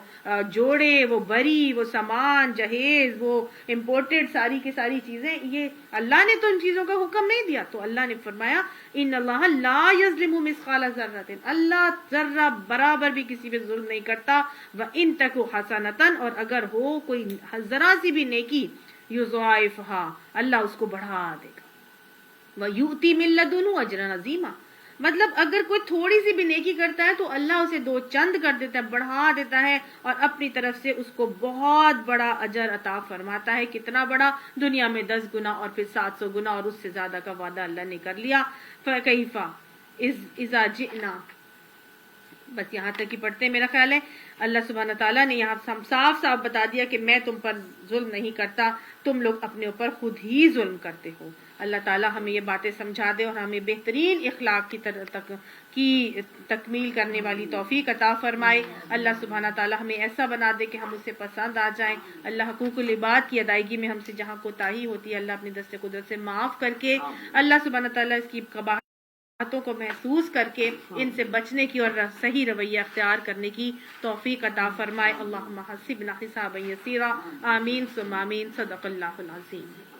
جوڑے، وہ بری، وہ سامان جہیز، وہ امپورٹڈ ساری کی ساری چیزیں، یہ اللہ نے تو ان چیزوں کا حکم نہیں دیا۔ تو اللہ نے فرمایا ان اللہ لا یظلم مثقال ذرۃ، اللہ ذرہ برابر بھی کسی پہ ظلم نہیں کرتا۔ وَإِن تَكُ حَسَنَةً، اور اگر ہو کوئی ذرا سی بھی نیکی، یضاعفها، اللہ اس کو بڑھا دے گا۔ وَيُؤْتِ مِن لَّدُنْهُ أَجْرًا عَظِیمًا، مطلب اگر کوئی تھوڑی سی بھی نیکی کرتا ہے تو اللہ اسے 2 چند کر دیتا ہے، بڑھا دیتا ہے، اور اپنی طرف سے اس کو بہت بڑا اجر عطا فرماتا ہے. کتنا بڑا؟ دنیا میں 10 گنا اور پھر 700 گنا اور اس سے زیادہ کا وعدہ اللہ نے کر لیا. فَكَيْفَ اِذَا جِئْنَا. بس یہاں تک ہی پڑھتے ہیں. میرا خیال ہے اللہ سبحانہ تعالیٰ نے یہاں صاف صاف بتا دیا کہ میں تم پر ظلم نہیں کرتا، تم لوگ اپنے اوپر خود ہی ظلم کرتے ہو. اللہ تعالیٰ ہمیں یہ باتیں سمجھا دے اور ہمیں بہترین اخلاق کی تکمیل کرنے والی توفیق عطا فرمائے. اللہ سبحانہ تعالیٰ ہمیں ایسا بنا دے کہ ہم اسے پسند آ جائیں. اللہ حقوق العباد کی ادائیگی میں ہم سے جہاں کوتاہی ہوتی ہے اللہ اپنی دست قدرت سے معاف کر کے، اللہ سبحانہ تعالیٰ اس کی قباحتوں کو محسوس کر کے ان سے بچنے کی اور صحیح رویہ اختیار کرنے کی توفیق عطا فرمائے. اللہم حسبنا حسابا یسیرا. آمین ثم آمین. صدق اللہ العظیم.